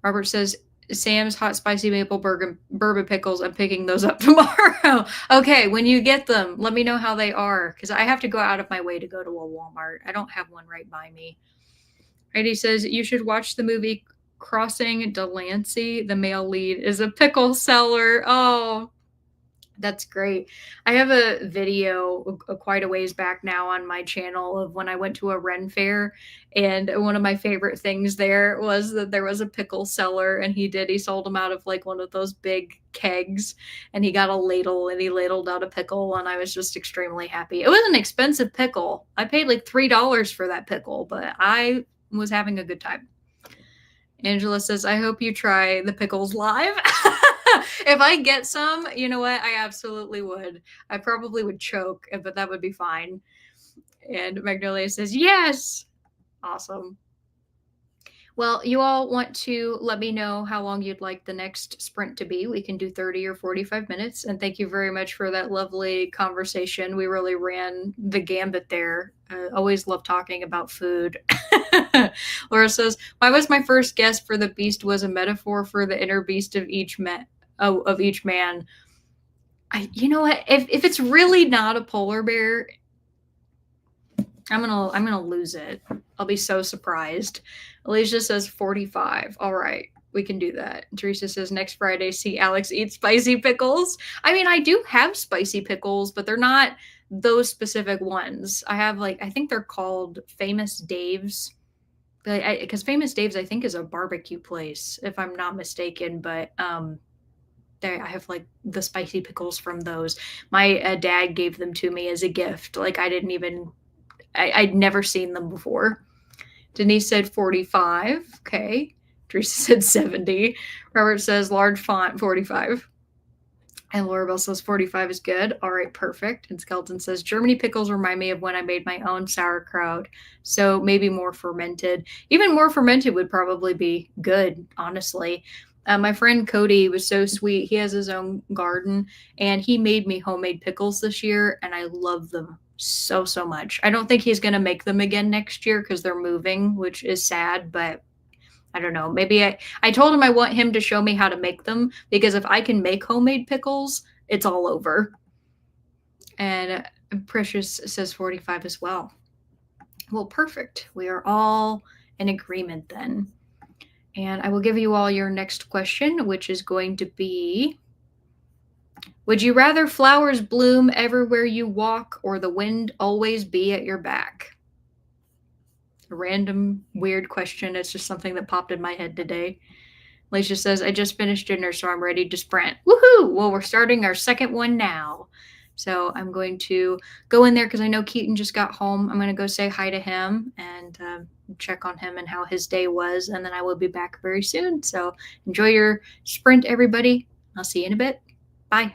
Robert says Sam's hot spicy maple bourbon pickles. I'm picking those up tomorrow. Okay, when you get them, let me know how they are because I have to go out of my way to go to a Walmart. I don't have one right by me. Heidi says you should watch the movie Crossing Delancey. The male lead is a pickle seller. Oh, that's great. I have a video quite a ways back now on my channel of when I went to a Ren fair, and one of my favorite things there was that there was a pickle seller, and he sold them out of like one of those big kegs, and he got a ladle and he ladled out a pickle, and I was just extremely happy. It was an expensive pickle. I paid like $3 for that pickle, but I was having a good time. Angela says, I hope you try the pickles live. If I get some, you know what? I absolutely would. I probably would choke, but that would be fine. And Magnolia says, yes. Awesome. Well, you all want to let me know how long you'd like the next sprint to be. We can do 30 or 45 minutes. And thank you very much for that lovely conversation. We really ran the gambit there. Always love talking about food. Laura says, why was my first guess for the beast was a metaphor for the inner beast of each man? Of each man. You know what? If it's really not a polar bear, I'm gonna lose it. I'll be so surprised. Alicia says 45. All right, we can do that. Teresa says next Friday, see Alex eat spicy pickles. I mean, I do have spicy pickles, but they're not those specific ones. I have like I think they're called Famous Dave's. Because Famous Dave's I think is a barbecue place, if I'm not mistaken. But I have like the spicy pickles from those. My dad gave them to me as a gift. Like I'd never seen them before. Denise said 45. Okay. Teresa said 70. Robert says large font 45. And Laura Bell says 45 is good. All right, perfect. And Skeleton says Germany pickles remind me of when I made my own sauerkraut. So maybe more fermented. Even more fermented would probably be good, honestly. My friend Cody was so sweet. He has his own garden and he made me homemade pickles this year, and I love them so, so much. I don't think he's going to make them again next year because they're moving, which is sad, but I don't know. Maybe I told him I want him to show me how to make them because if I can make homemade pickles, it's all over. And Precious says 45 as well. Well, perfect. We are all in agreement then. And I will give you all your next question, which is going to be, would you rather flowers bloom everywhere you walk or the wind always be at your back? A random, weird question. It's just something that popped in my head today. Alicia says, I just finished dinner, so I'm ready to sprint. Woohoo! Well, we're starting our second one now. So I'm going to go in there because I know Keaton just got home. I'm going to go say hi to him and check on him and how his day was. And then I will be back very soon. So enjoy your sprint, everybody. I'll see you in a bit. Bye.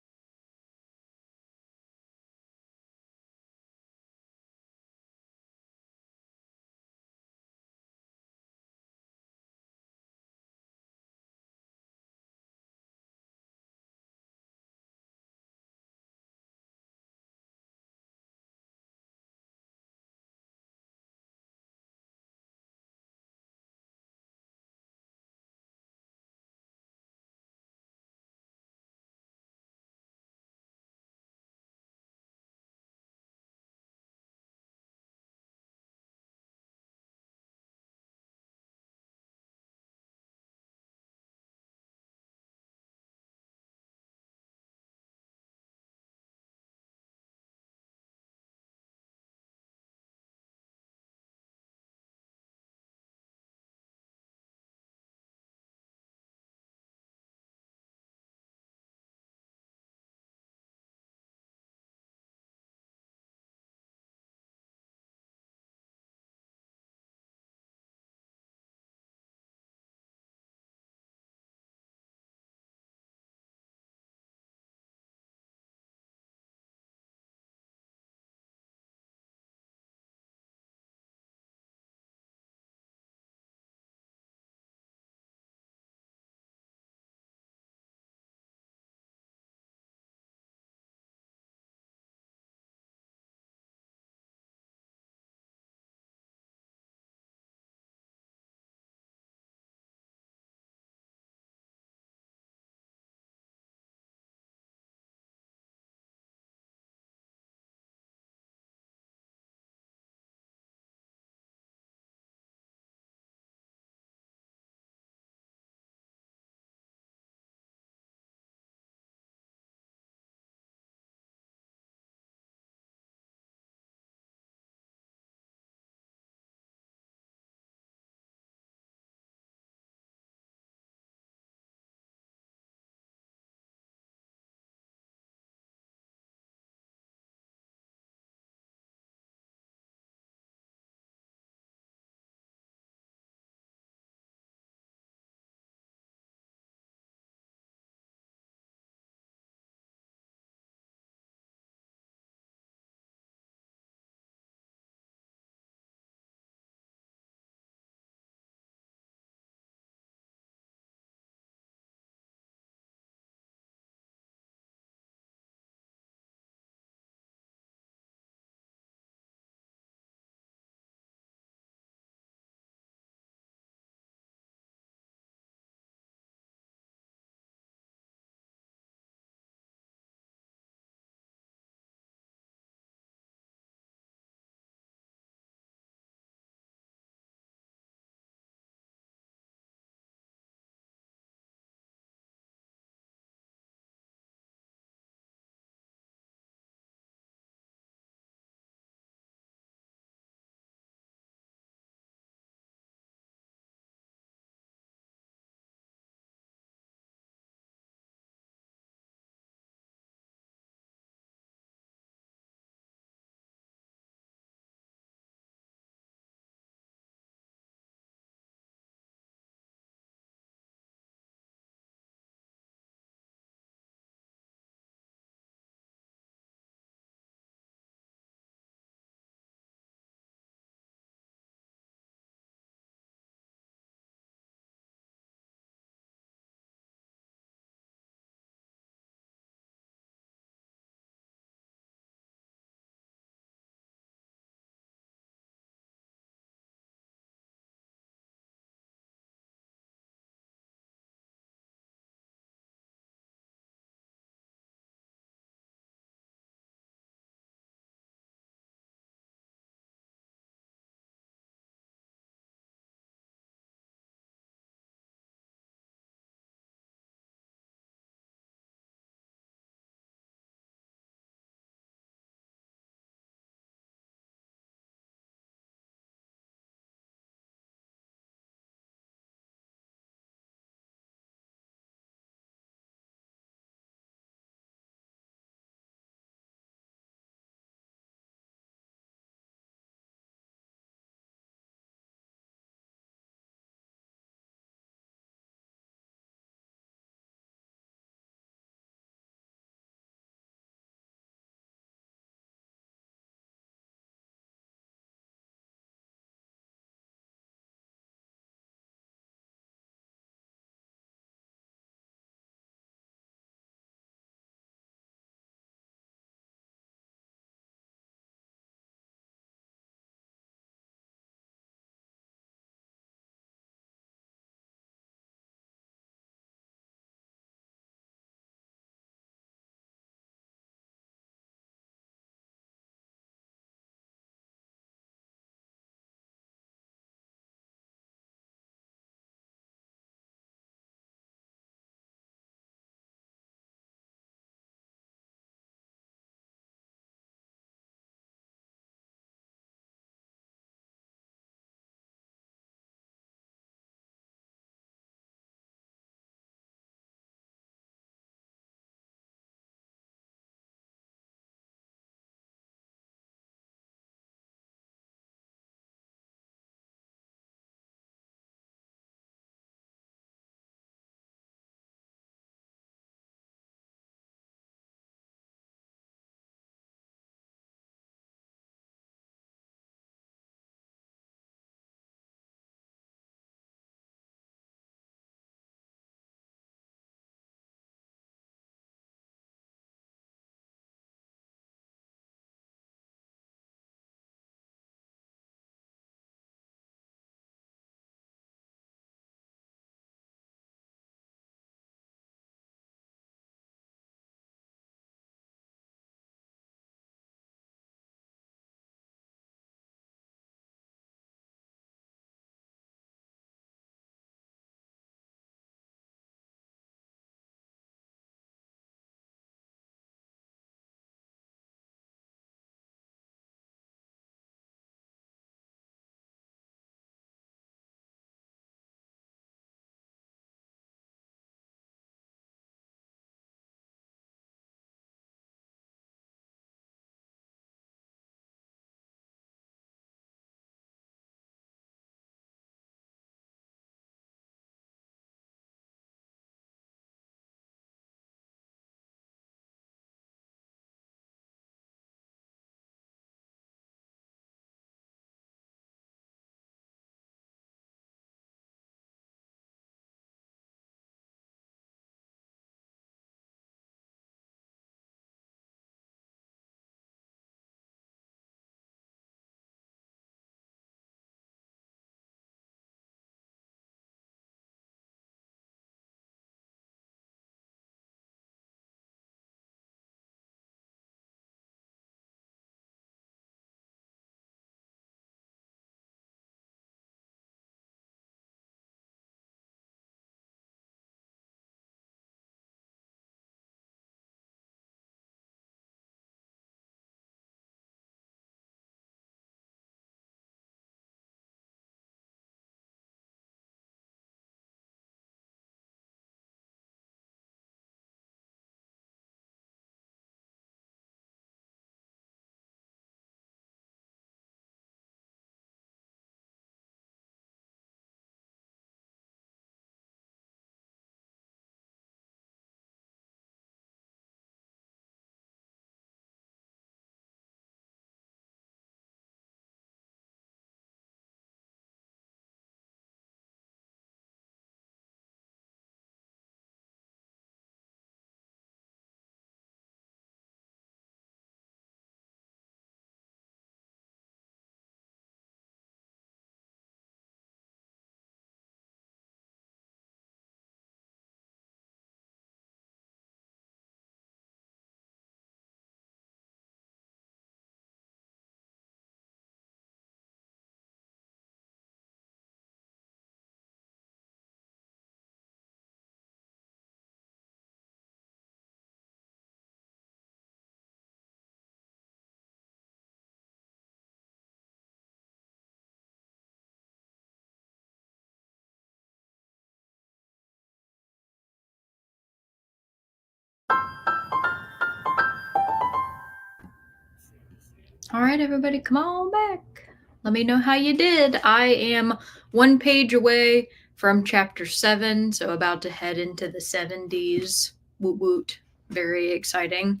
All right, everybody, come on back. Let me know how you did. I am 1 page away from chapter 7, so about to head into the 70s. Woot woot. Very exciting.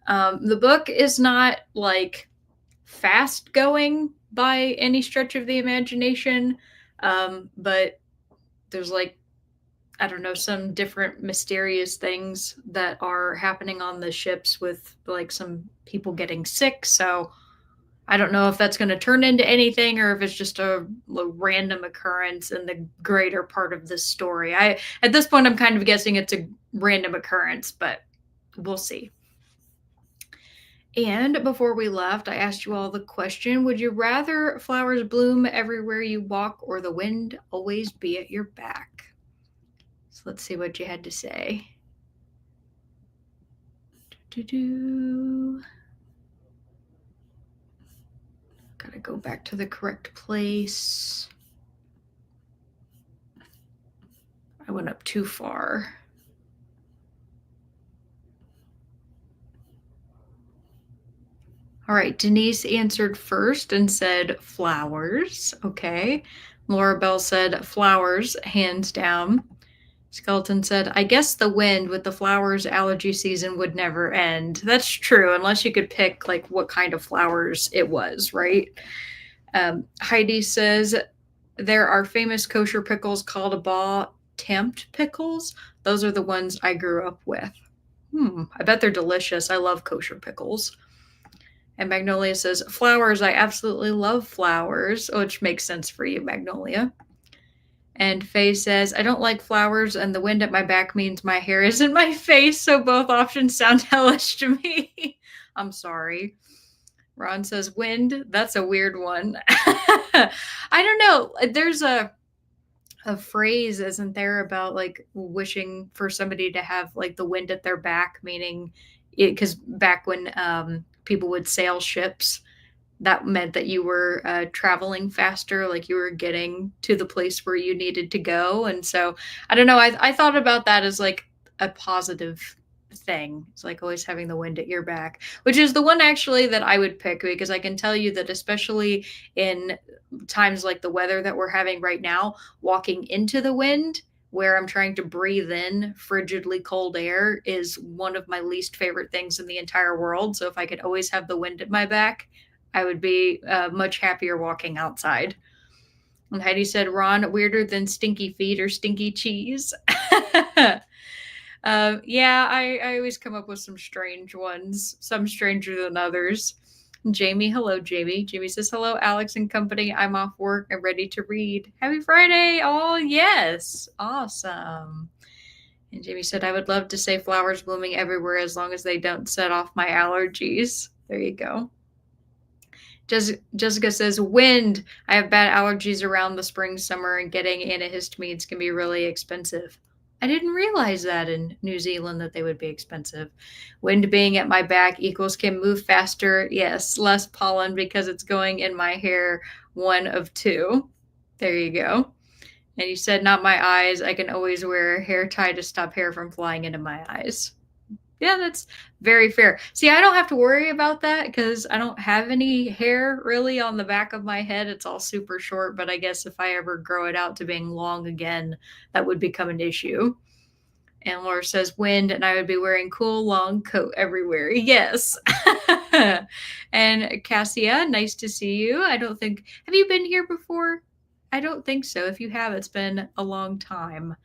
The book is not like fast going by any stretch of the imagination, but there's like, I don't know, some different mysterious things that are happening on the ships with like some people getting sick. So I don't know if that's going to turn into anything or if it's just a random occurrence in the greater part of this story. At this point, I'm kind of guessing it's a random occurrence, but we'll see. And before we left, I asked you all the question, would you rather flowers bloom everywhere you walk or the wind always be at your back? So let's see what you had to say. Gotta go back to the correct place. I went up too far. All right, Denise answered first and said flowers. Okay. Laura Bell said flowers, hands down. Skeleton said, I guess the wind with the flowers allergy season would never end. That's true, unless you could pick like what kind of flowers it was, right? Heidi says, there are famous kosher pickles called Ba Tempt pickles. Those are the ones I grew up with. I bet they're delicious. I love kosher pickles. And Magnolia says, flowers, I absolutely love flowers, which makes sense for you, Magnolia. And Faye says, I don't like flowers, and the wind at my back means my hair is in my face, so both options sound hellish to me. I'm sorry. Ron says, wind, that's a weird one. I don't know. There's a phrase, isn't there, about like wishing for somebody to have like the wind at their back, meaning it, because back when people would sail ships, that meant that you were traveling faster, like you were getting to the place where you needed to go. And so I don't know, I thought about that as like a positive thing. It's like always having the wind at your back, which is the one actually that I would pick, because I can tell you that especially in times like the weather that we're having right now, walking into the wind where I'm trying to breathe in frigidly cold air is one of my least favorite things in the entire world. So if I could always have the wind at my back, I would be much happier walking outside. And Heidi said, Ron, weirder than stinky feet or stinky cheese. Yeah, I always come up with some strange ones, some stranger than others. Jamie, hello, Jamie. Jamie says, hello, Alex and company. I'm off work. I'm ready to read. Happy Friday. Oh, yes. Awesome. And Jamie said, I would love to say flowers blooming everywhere as long as they don't set off my allergies. There you go. Jessica says, wind. I have bad allergies around the spring, summer, and getting antihistamines can be really expensive. I didn't realize that in New Zealand that they would be expensive. Wind being at my back equals can move faster. Yes, less pollen because it's going in my hair. 1 of 2. There you go. And you said, not my eyes. I can always wear a hair tie to stop hair from flying into my eyes. Yeah, that's very fair. See, I don't have to worry about that because I don't have any hair really on the back of my head. It's all super short, but I guess if I ever grow it out to being long again, that would become an issue. And Laura says wind, and I would be wearing cool long coat everywhere. Yes. And Cassia, nice to see you. Have you been here before? I don't think so. If you have, it's been a long time.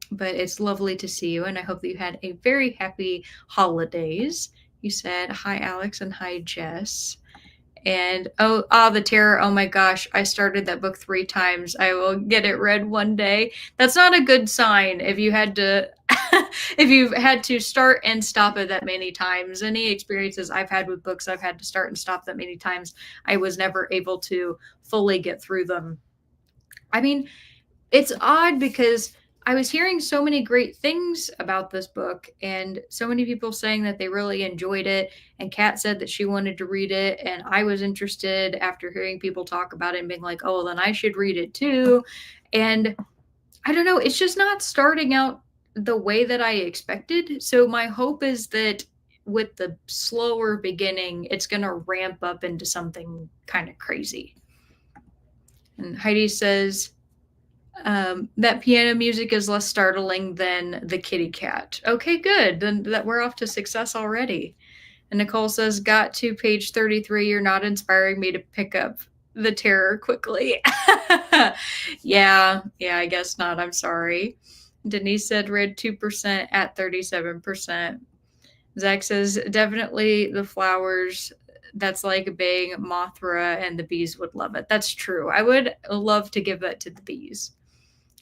But it's lovely to see you, and I hope that you had a very happy holidays. You said hi, Alex, and hi, Jess. And The Terror. Oh my gosh, I started that book 3 times. I will get it read one day. That's not a good sign if you had to if you've had to start and stop it that many times. Any experiences I've had with books I've had to start and stop that many times, I was never able to fully get through them. I mean, it's odd because I was hearing so many great things about this book and so many people saying that they really enjoyed it. And Kat said that she wanted to read it. And I was interested after hearing people talk about it and being like, oh, then I should read it too. And I don't know, it's just not starting out the way that I expected. So my hope is that with the slower beginning, it's going to ramp up into something kind of crazy. And Heidi says, that piano music is less startling than the kitty cat. Okay, good. Then that we're off to success already. And Nicole says, got to page 33. You're not inspiring me to pick up The Terror quickly. Yeah, I guess not. I'm sorry. Denise said, read 2% at 37%. Zach says, definitely the flowers. That's like being Mothra, and the bees would love it. That's true. I would love to give that to the bees.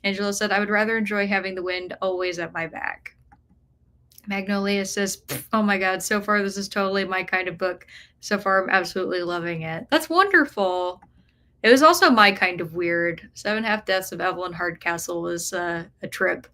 Angela said, I would rather enjoy having the wind always at my back. Magnolia says, oh my God, so far this is totally my kind of book. So far I'm absolutely loving it. That's wonderful. It was also my kind of weird. 7.5 Deaths of Evelyn Hardcastle was a trip.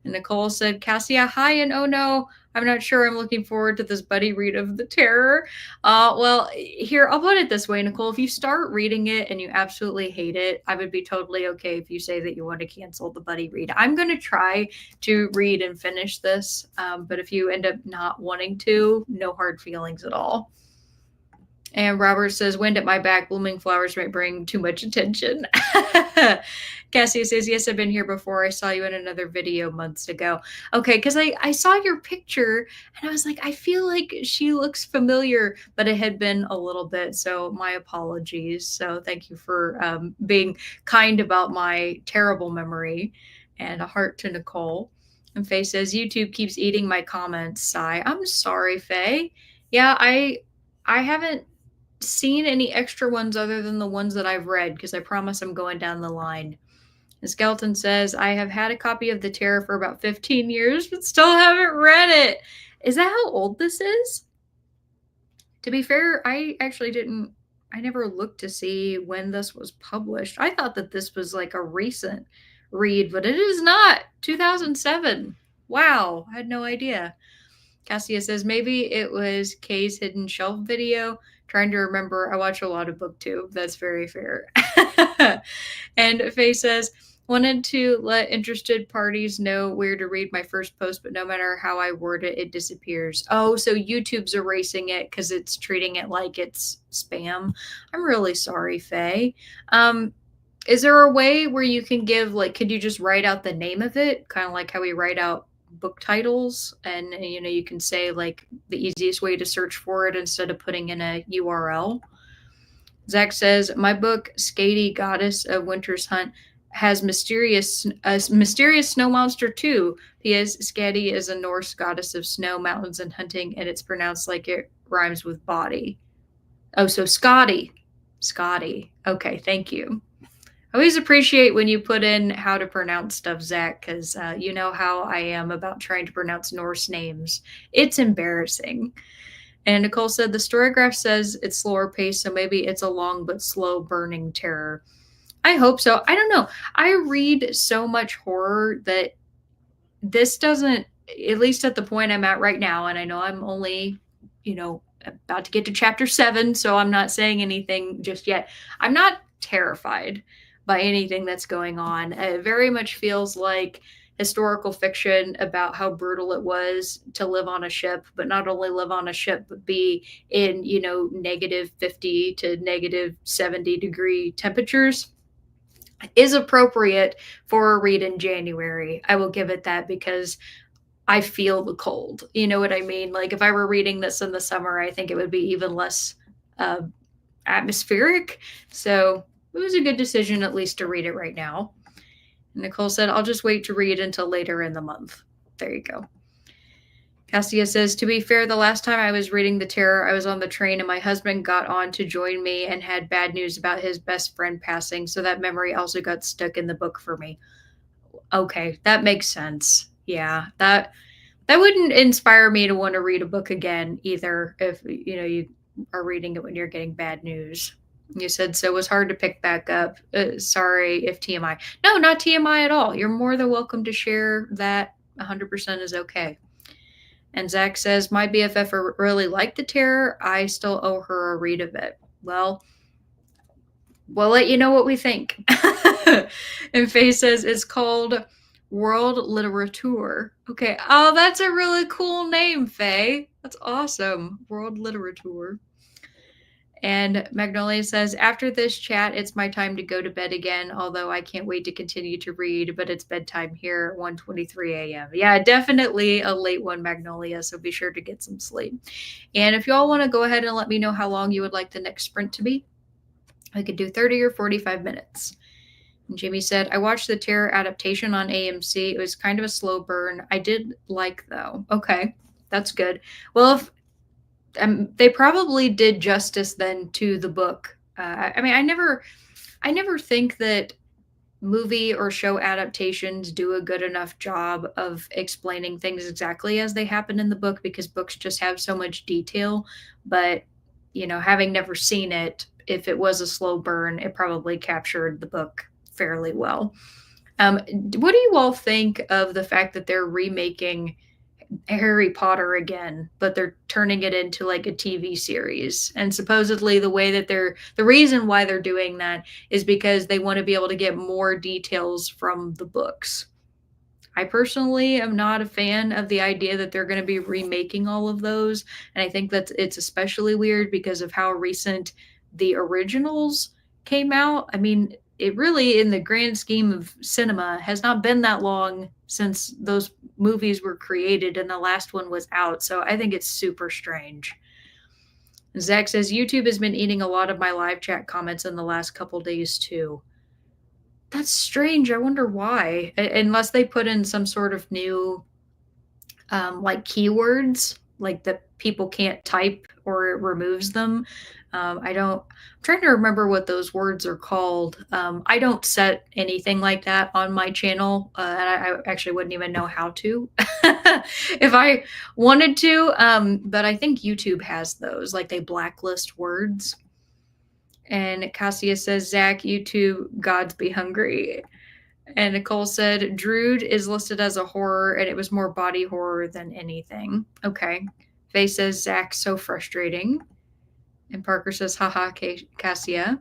And Nicole said, Cassia, hi, and oh no, I'm not sure I'm looking forward to this buddy read of The Terror. Well, here, I'll put it this way, Nicole. If you start reading it and you absolutely hate it, I would be totally okay if you say that you want to cancel the buddy read. I'm going to try to read and finish this, but if you end up not wanting to, no hard feelings at all. And Robert says, wind at my back, blooming flowers might bring too much attention. Cassie says, yes, I've been here before. I saw you in another video months ago. Okay, because I saw your picture and I was like, I feel like she looks familiar, but it had been a little bit. So my apologies. So thank you for being kind about my terrible memory. And a heart to Nicole. And Faye says, YouTube keeps eating my comments. Sigh. I'm sorry, Faye. Yeah, I haven't seen any extra ones other than the ones that I've read, because I promise I'm going down the line. And Skeleton says, I have had a copy of The Terror for about 15 years, but still haven't read it. Is that how old this is? To be fair, I never looked to see when this was published. I thought that this was like a recent read, but it is not. 2007. Wow, I had no idea. Cassia says, maybe it was Kay's hidden shelf video. Trying to remember. I watch a lot of BookTube. That's very fair. And Faye says, wanted to let interested parties know where to read my first post, but no matter how I word it, it disappears. Oh, so YouTube's erasing it because it's treating it like it's spam. I'm really sorry, Faye. Is there a way where you can give, like, could you just write out the name of it? Kind of like how we write out book titles, and you can say like the easiest way to search for it instead of putting in a URL. Zach says, my book Skady Goddess of Winter's Hunt has mysterious snow monster too. P.S. Skady is a Norse goddess of snow, mountains, and hunting, and it's pronounced like it rhymes with body. Oh, so Scotty. Okay, thank you. I always appreciate when you put in how to pronounce stuff, Zach, because you know how I am about trying to pronounce Norse names. It's embarrassing. And Nicole said, the Storygraph says it's slower paced, so maybe it's a long but slow burning terror. I hope so. I don't know. I read so much horror that this doesn't, at least at the point I'm at right now, and I know I'm only, about to get to chapter 7, so I'm not saying anything just yet. I'm not terrified by anything that's going on. It very much feels like historical fiction about how brutal it was to live on a ship, but not only live on a ship, but be in, negative 50 to negative 70 degree temperatures is appropriate for a read in January. I will give it that, because I feel the cold. You know what I mean? Like if I were reading this in the summer, I think it would be even less atmospheric. So it was a good decision at least to read it right now. Nicole said, I'll just wait to read until later in the month. There you go. Cassia says, to be fair, the last time I was reading The Terror, I was on the train and my husband got on to join me and had bad news about his best friend passing. So that memory also got stuck in the book for me. Okay, that makes sense. Yeah, that wouldn't inspire me to want to read a book again either, if you are reading it when you're getting bad news. You said, so it was hard to pick back up. Sorry if TMI. No, not TMI at all. You're more than welcome to share that. 100% is okay. And Zach says, my BFF really liked The Terror. I still owe her a read of it. Well, we'll let you know what we think. And Faye says, it's called World Literature. Okay. Oh, that's a really cool name, Faye. That's awesome. World literature. And Magnolia says, after this chat, it's my time to go to bed again, although I can't wait to continue to read, but it's bedtime here at 1:23 a.m. Yeah, definitely a late one, Magnolia, so be sure to get some sleep. And if you all want to go ahead and let me know how long you would like the next sprint to be, I could do 30 or 45 minutes. And Jamie said, I watched the Terror adaptation on AMC. It was kind of a slow burn. I did like, though. Okay, that's good. Well, if they probably did justice then to the book. I mean, I never think that movie or show adaptations do a good enough job of explaining things exactly as they happen in the book because books just have so much detail. But, you know, having never seen it, if it was a slow burn, it probably captured the book fairly well. What do you all think of the fact that they're remaking Harry Potter again, but they're turning it into like a TV series? And supposedly the reason why they're doing that is because they want to be able to get more details from the books. I personally am not a fan of the idea that they're going to be remaking all of those, and I think that it's especially weird because of how recent the originals came out. I mean, it really, in the grand scheme of cinema, has not been that long since those movies were created and the last one was out. So I think it's super strange. Zach says YouTube has been eating a lot of my live chat comments in the last couple days too. That's strange. I wonder why. Unless they put in some sort of new like keywords like that people can't type or it removes them. I'm trying to remember what those words are called. I don't set anything like that on my channel, and I actually wouldn't even know how to if I wanted to. But I think YouTube has those, like they blacklist words. And Cassia says, Zach, YouTube, gods be hungry. And Nicole said, Drood is listed as a horror, and it was more body horror than anything. Okay. Faye says, Zach, so frustrating. And Parker says, haha, Cassia.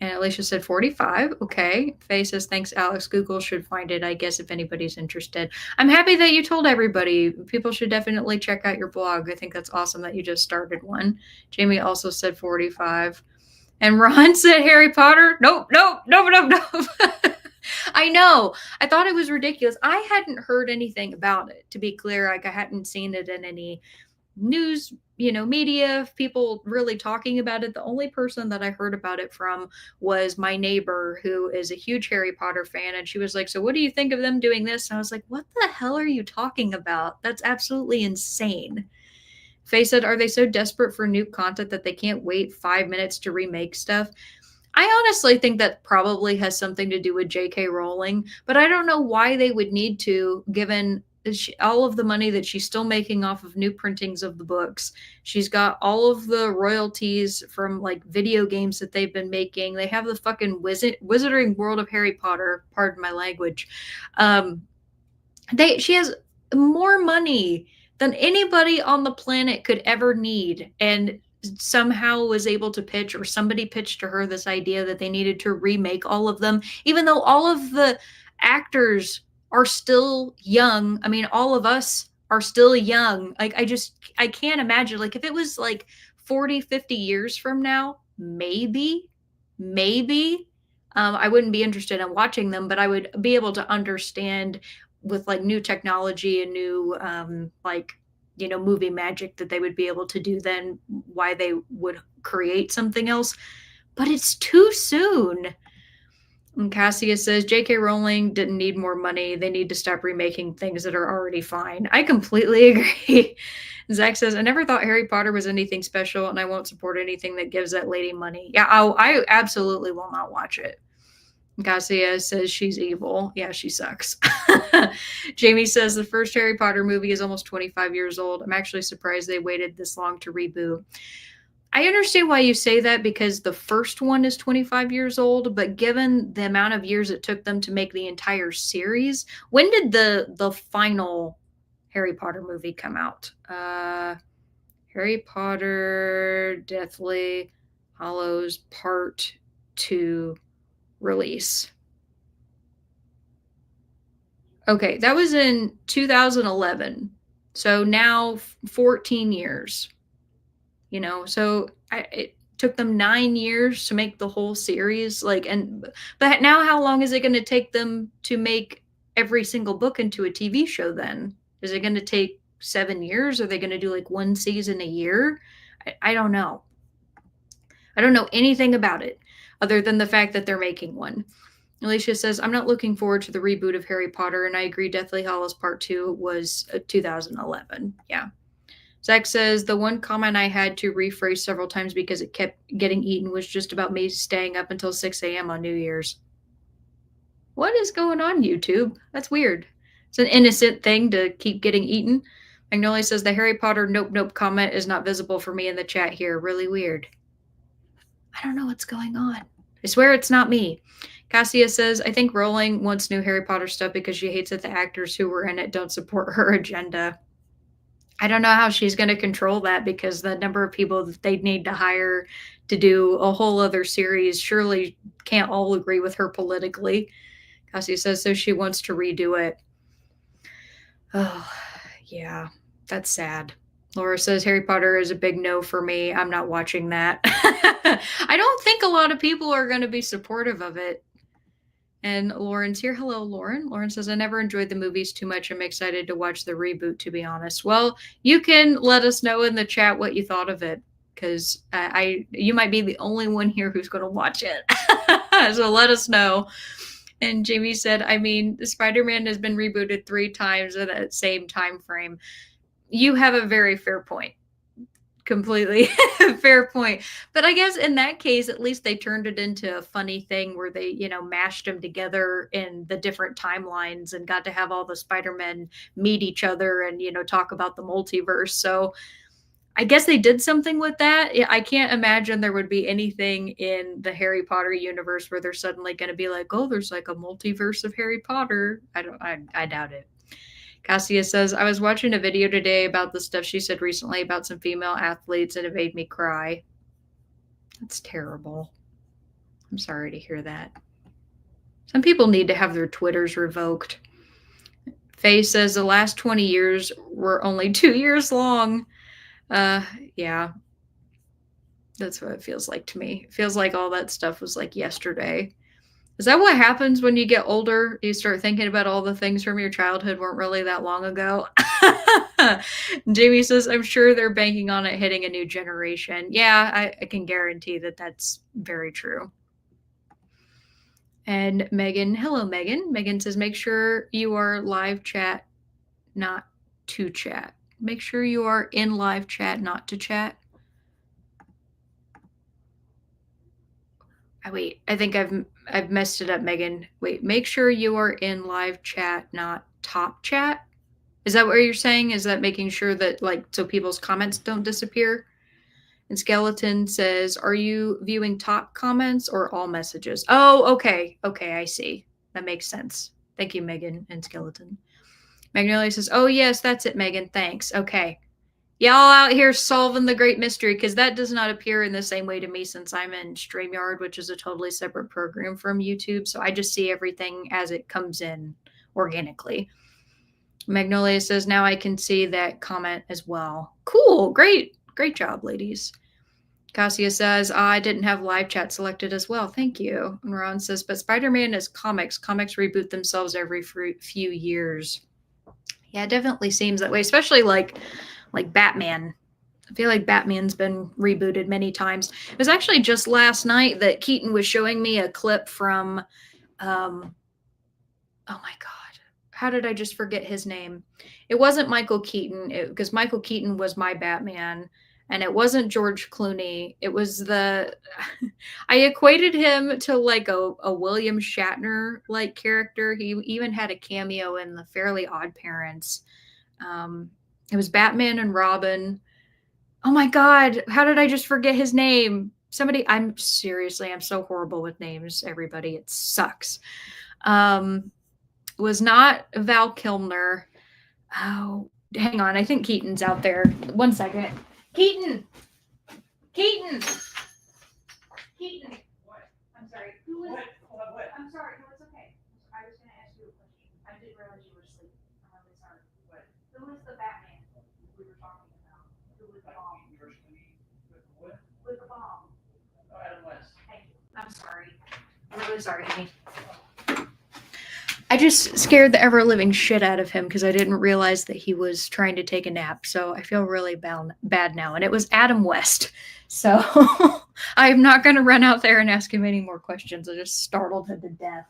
And Alicia said 45. Okay. Faye says, thanks, Alex. Google should find it, I guess, if anybody's interested. I'm happy that you told everybody. People should definitely check out your blog. I think that's awesome that you just started one. Jamie also said 45. And Ron said Harry Potter. Nope, nope, nope, nope, nope. I know. I thought it was ridiculous. I hadn't heard anything about it, to be clear. Like I hadn't seen it in any news, media, people really talking about it. The only person that I heard about it from was my neighbor, who is a huge Harry Potter fan. And she was like, so what do you think of them doing this? And I was like, what the hell are you talking about? That's absolutely insane. Faye said, are they so desperate for new content that they can't wait 5 minutes to remake stuff? I honestly think that probably has something to do with J.K. Rowling, but I don't know why they would need to, given all of the money that she's still making off of new printings of the books. She's got all of the royalties from like video games that they've been making. They have the fucking Wizarding World of Harry Potter, pardon my language. She has more money than anybody on the planet could ever need, and somehow was able to pitch, or somebody pitched to her this idea that they needed to remake all of them, even though all of the actors are still young. I mean, all of us are still young. Like, I can't imagine, like, if it was like 40, 50 years from now, maybe, I wouldn't be interested in watching them, but I would be able to understand with like new technology and new movie magic that they would be able to do then, why they would create something else. But it's too soon. And Cassia says J.K. Rowling didn't need more money. They need to stop remaking things that are already fine. I completely agree. Zach says, I never thought Harry Potter was anything special, and I won't support anything that gives that lady money. Yeah, I absolutely will not watch it. Cassia says she's evil. Yeah, she sucks. Jamie says the first Harry Potter movie is almost 25 years old. I'm actually surprised they waited this long to reboot. I understand why you say that, because the first one is 25 years old, but given the amount of years it took them to make the entire series, when did the final Harry Potter movie come out? Harry Potter Deathly Hallows Part 2 release. Okay, that was in 2011. So now 14 years, so it took them 9 years to make the whole series. But now how long is it going to take them to make every single book into a TV show then? Is it going to take 7 years? Are they going to do like one season a year? I don't know. I don't know anything about it other than the fact that they're making one. Alicia says, I'm not looking forward to the reboot of Harry Potter, and I agree Deathly Hallows Part 2 was 2011. Yeah. Zach says, the one comment I had to rephrase several times because it kept getting eaten was just about me staying up until 6 a.m. on New Year's. What is going on, YouTube? That's weird. It's an innocent thing to keep getting eaten. Magnolia says, the Harry Potter nope nope comment is not visible for me in the chat here. Really weird. I don't know what's going on. I swear it's not me. Cassia says, I think Rowling wants new Harry Potter stuff because she hates that the actors who were in it don't support her agenda. I don't know how she's going to control that because the number of people that they'd need to hire to do a whole other series surely can't all agree with her politically. Cassie says, so she wants to redo it. Oh, yeah, that's sad. Laura says, Harry Potter is a big no for me. I'm not watching that. I don't think a lot of people are going to be supportive of it. And Lauren's here. Hello, Lauren. Lauren says, I never enjoyed the movies too much. I'm excited to watch the reboot, to be honest. Well, you can let us know in the chat what you thought of it, because you might be the only one here who's going to watch it. So let us know. And Jamie said, I mean, Spider-Man has been rebooted 3 times in that same time frame. You have a very fair point. Completely fair point. But I guess in that case, at least they turned it into a funny thing where they, mashed them together in the different timelines and got to have all the Spider-Men meet each other and, talk about the multiverse. So I guess they did something with that. I can't imagine there would be anything in the Harry Potter universe where they're suddenly going to be like, oh, there's like a multiverse of Harry Potter. I doubt it. Cassia says, I was watching a video today about the stuff she said recently about some female athletes and it made me cry. That's terrible. I'm sorry to hear that. Some people need to have their Twitters revoked. Faye says the last 20 years were only 2 years long. Yeah. That's what it feels like to me. It feels like all that stuff was like yesterday. Is that what happens when you get older? You start thinking about all the things from your childhood weren't really that long ago. Jamie says, I'm sure they're banking on it hitting a new generation. Yeah, I can guarantee that that's very true. And Megan, hello, Megan. Megan says, make sure you are live chat, not to chat. Make sure you are in live chat, not to chat. Wait, I think I've messed it up, Megan. Wait, make sure you are in live chat, not top chat. Is that what you're saying? Is that making sure that so people's comments don't disappear? And Skeleton says, are you viewing top comments or all messages? Oh, okay. Okay, I see. That makes sense. Thank you, Megan and Skeleton. Magnolia says, oh, yes, that's it, Megan. Thanks. Okay. Y'all out here solving the great mystery, because that does not appear in the same way to me since I'm in StreamYard, which is a totally separate program from YouTube. So I just see everything as it comes in organically. Magnolia says, now I can see that comment as well. Cool. Great. Great job, ladies. Cassia says, I didn't have live chat selected as well. Thank you. And Ron says, but Spider-Man is comics. Comics reboot themselves every few years. Yeah, it definitely seems that way, especially like Batman. I feel like Batman's been rebooted many times. It was actually just last night that Keaton was showing me a clip from, oh my God, how did I just forget his name? It wasn't Michael Keaton, because Michael Keaton was my Batman, and it wasn't George Clooney. It was I equated him to like a William Shatner like character. He even had a cameo in the Fairly Odd Parents. It was Batman and Robin. Oh my God, how did I just forget his name? I'm so horrible with names, everybody. It sucks. Was not Val Kilmer. Oh, hang on. I think Keaton's out there. 1 second. Keaton! Keaton! Keaton! What? I'm sorry. Who is What? I'm sorry. No, it's okay. I was going to ask you a question. I didn't realize you were asleep. I'm really sorry. What? Who is the Batman? I'm sorry. I'm really sorry, honey. I just scared the ever living shit out of him because I didn't realize that he was trying to take a nap. So I feel really bad now. And it was Adam West. So I'm not going to run out there and ask him any more questions. I just startled him to death.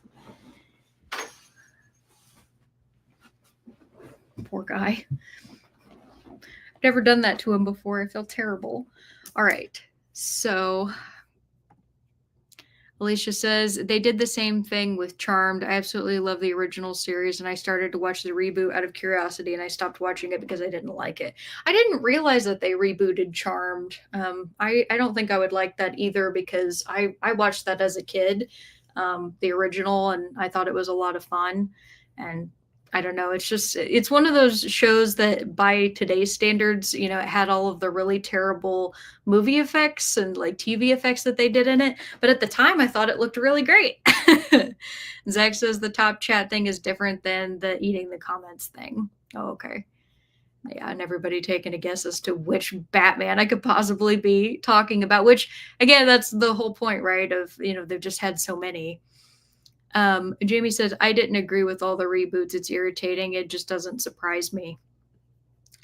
Poor guy. I've never done that to him before. I feel terrible. All right. So Alicia says, they did the same thing with Charmed. I absolutely love the original series, and I started to watch the reboot out of curiosity, and I stopped watching it because I didn't like it. I didn't realize that they rebooted Charmed. I don't think I would like that either because I watched that as a kid, the original, and I thought it was a lot of fun. And I don't know. It's one of those shows that by today's standards, it had all of the really terrible movie effects and like TV effects that they did in it. But at the time, I thought it looked really great. Zach says the top chat thing is different than the eating the comments thing. Oh, okay. Yeah, and everybody taking a guess as to which Batman I could possibly be talking about, which again, that's the whole point, right? Of, they've just had so many. Jamie says, I didn't agree with all the reboots. It's irritating. It just doesn't surprise me.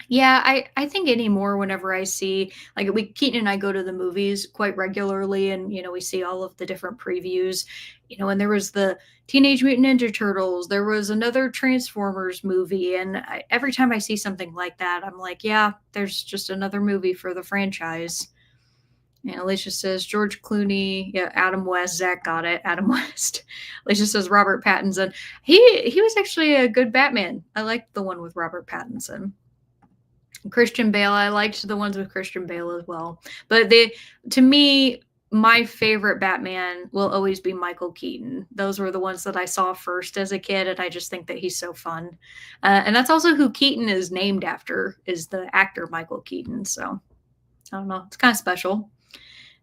Yeah, I think anymore whenever I see, like, Keaton and I go to the movies quite regularly, and we see all of the different previews, and there was the Teenage Mutant Ninja Turtles, there was another Transformers movie, and every time I see something like that, I'm like, yeah, there's just another movie for the franchise. And Alicia says George Clooney, yeah, Adam West. Zach got it, Adam West. Alicia says Robert Pattinson. He was actually a good Batman. I liked the one with Robert Pattinson. Christian Bale. I liked the ones with Christian Bale as well. But to me, my favorite Batman will always be Michael Keaton. Those were the ones that I saw first as a kid, and I just think that he's so fun. And that's also who Keaton is named after, is the actor Michael Keaton. So I don't know. It's kind of special.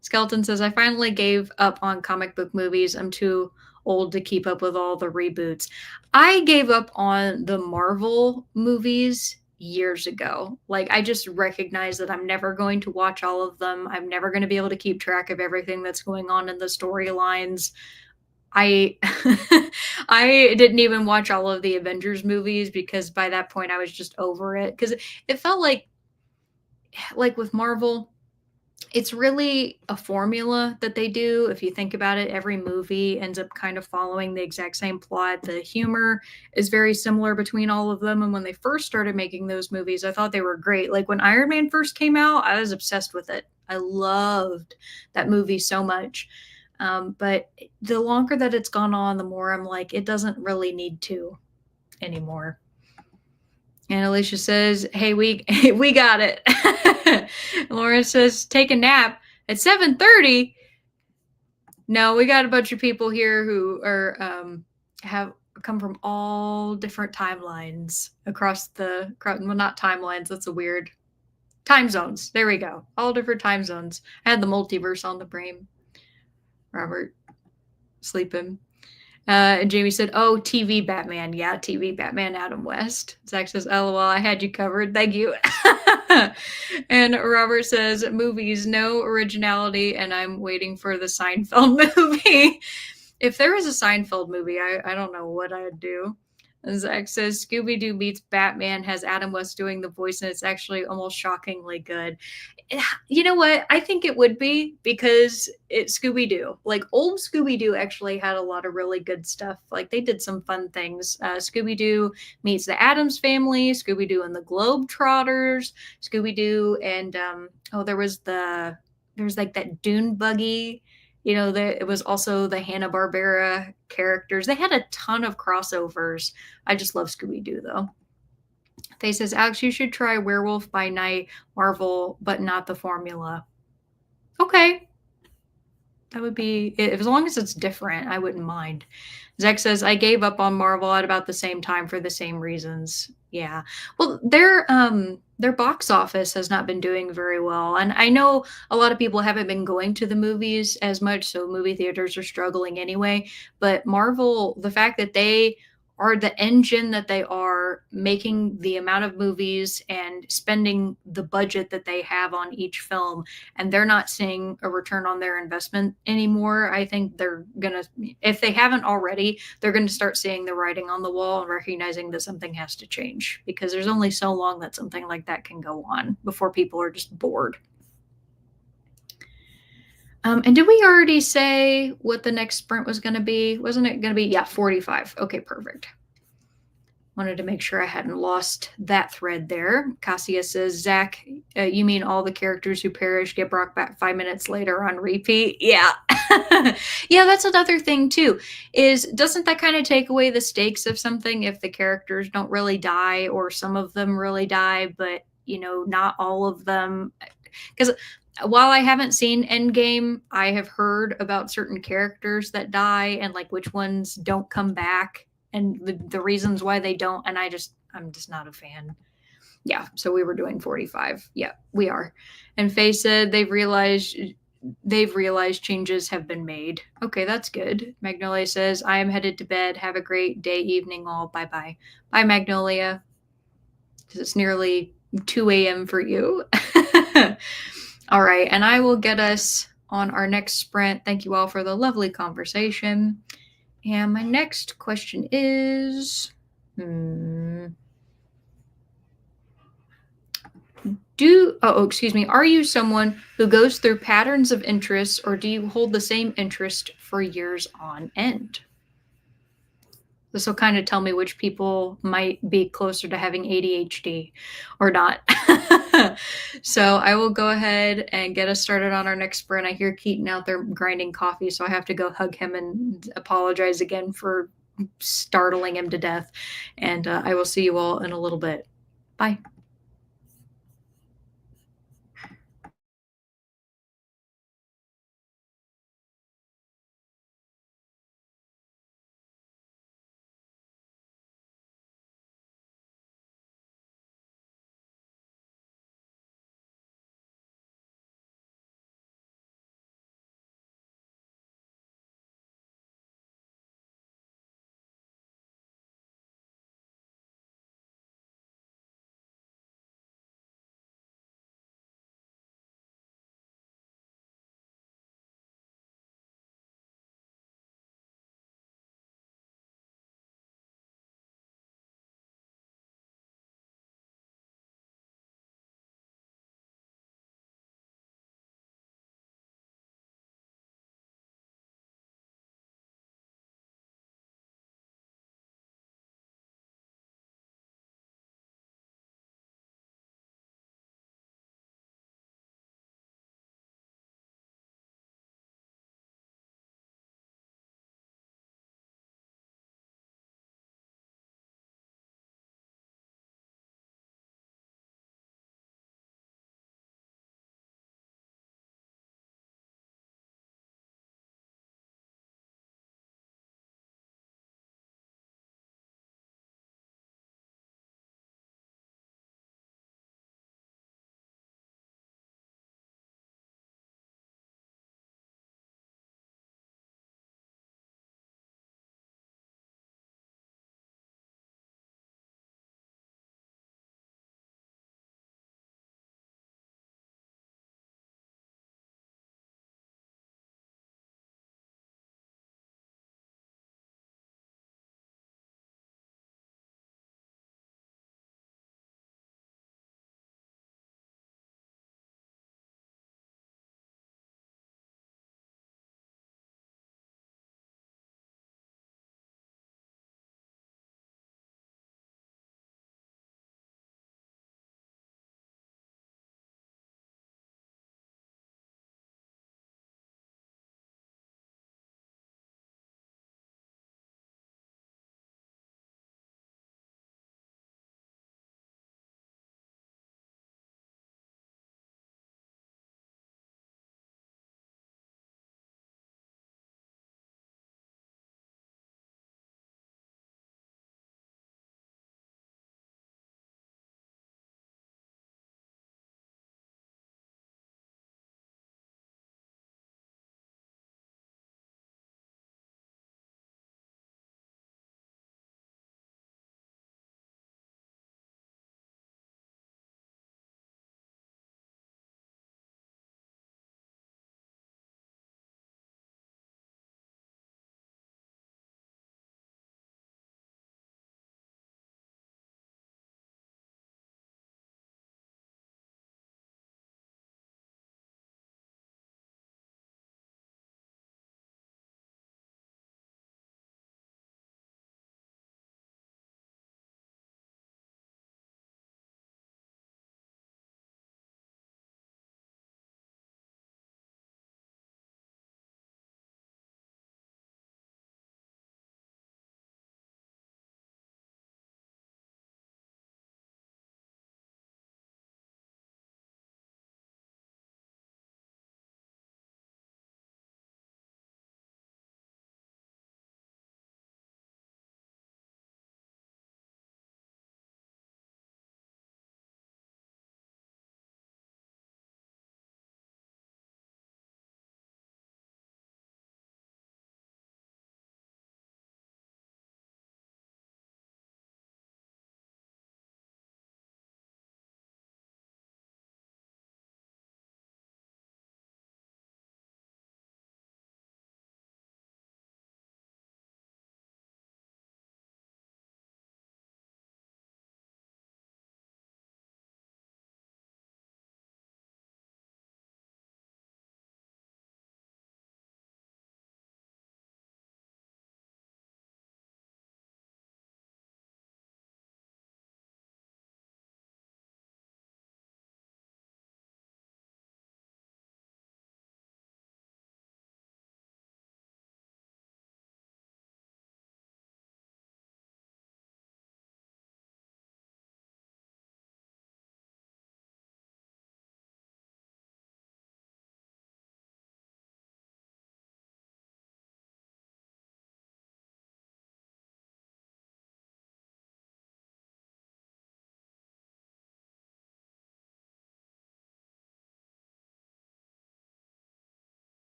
Skeleton says, I finally gave up on comic book movies. I'm too old to keep up with all the reboots. I gave up on the Marvel movies years ago. Like, I just recognized that I'm never going to watch all of them. I'm never going to be able to keep track of everything that's going on in the storylines. I I didn't even watch all of the Avengers movies because by that point I was just over it, because it felt like with Marvel, it's really a formula that they do. If you think about it, every movie ends up kind of following the exact same plot. The humor is very similar between all of them. And when they first started making those movies, I thought they were great. Like when Iron Man first came out, I was obsessed with it. I loved that movie so much. But the longer that it's gone on, the more I'm like, it doesn't really need to anymore. And Alicia says, hey, we got it. Lauren says, take a nap at 7:30. No, we got a bunch of people here who are have come from all different timelines across well, not timelines, that's a weird time zones. There we go. All different time zones. I had the multiverse on the brain. Robert sleeping. And Jamie said, oh, TV Batman. Yeah, TV Batman, Adam West. Zach says, LOL, I had you covered. Thank you. And Robert says, movies, no originality, and I'm waiting for the Seinfeld movie. If there was a Seinfeld movie, I don't know what I'd do. And Zach says, Scooby-Doo meets Batman, has Adam West doing the voice, and it's actually almost shockingly good. You know what? I think it would be, because it's Scooby-Doo. Like, old Scooby-Doo actually had a lot of really good stuff. Like, they did some fun things. Scooby-Doo meets the Addams Family, Scooby-Doo and the Globetrotters, Scooby-Doo and, there was like that Dune buggy. It was also the Hanna-Barbera characters. They had a ton of crossovers. I just love Scooby-Doo, though. Faye says, Alex, you should try Werewolf by Night, Marvel, but not the formula. Okay. That would be, as long as it's different, I wouldn't mind. Zach says, I gave up on Marvel at about the same time for the same reasons. Yeah. Well, their box office has not been doing very well. And I know a lot of people haven't been going to the movies as much, so movie theaters are struggling anyway. But Marvel, the fact that they are the engine that they are, making the amount of movies and spending the budget that they have on each film, and they're not seeing a return on their investment anymore, I think they're gonna, if they haven't already, they're gonna start seeing the writing on the wall and recognizing that something has to change, because there's only so long that something like that can go on before people are just bored. And did we already say what the next sprint was going to be? Wasn't it going to be, yeah, 45? Okay, perfect. Wanted to make sure I hadn't lost that thread there. Cassia says, Zach, you mean all the characters who perish get brought back 5 minutes later on repeat? Yeah. Yeah, that's another thing too. Is doesn't that kind of take away the stakes of something if the characters don't really die, or some of them really die, but not all of them? Because while I haven't seen Endgame, I have heard about certain characters that die and like which ones don't come back and the reasons why they don't. And I'm just not a fan. Yeah. So we were doing 45. Yeah, we are. And Faye said they've realized changes have been made. Okay, that's good. Magnolia says, I am headed to bed. Have a great day, evening, all. Bye bye. Bye, Magnolia. Because it's nearly 2 a.m. for you. All right, and I will get us on our next sprint. Thank you all for the lovely conversation. And my next question is excuse me, are you someone who goes through patterns of interest, or do you hold the same interest for years on end? This will kind of tell me which people might be closer to having ADHD or not. So I will go ahead and get us started on our next sprint. I hear Keaton out there grinding coffee, so I have to go hug him and apologize again for startling him to death. And I will see you all in a little bit. Bye.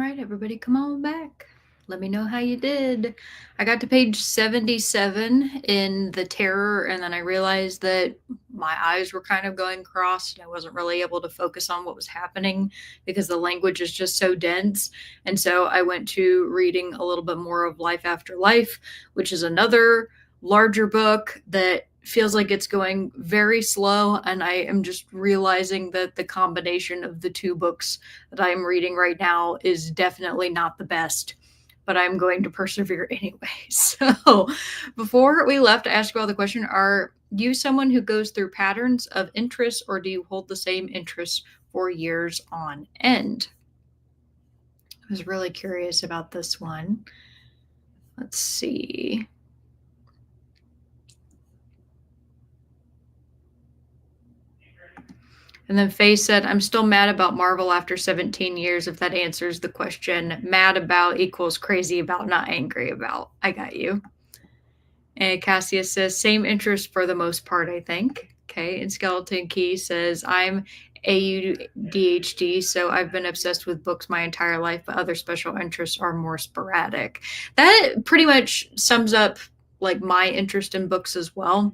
right, everybody, come on back. Let me know how you did. I got to page 77 in The Terror, and then I realized that my eyes were kind of going cross, and I wasn't really able to focus on what was happening because the language is just so dense. And so I went to reading a little bit more of Life After Life, which is another larger book that feels like it's going very slow, and I am just realizing that the combination of the two books that I'm reading right now is definitely not the best, but I'm going to persevere anyway. So, before we left, I asked you all the question: are you someone who goes through patterns of interest, or do you hold the same interests for years on end? I was really curious about this one. Let's see. And then Faye said, I'm still mad about Marvel after 17 years, if that answers the question. Mad about equals crazy about, not angry about. I got you. And Cassius says, same interest for the most part, I think. Okay. And Skeleton Key says, I'm ADHD, so I've been obsessed with books my entire life, but other special interests are more sporadic. That pretty much sums up like my interest in books as well.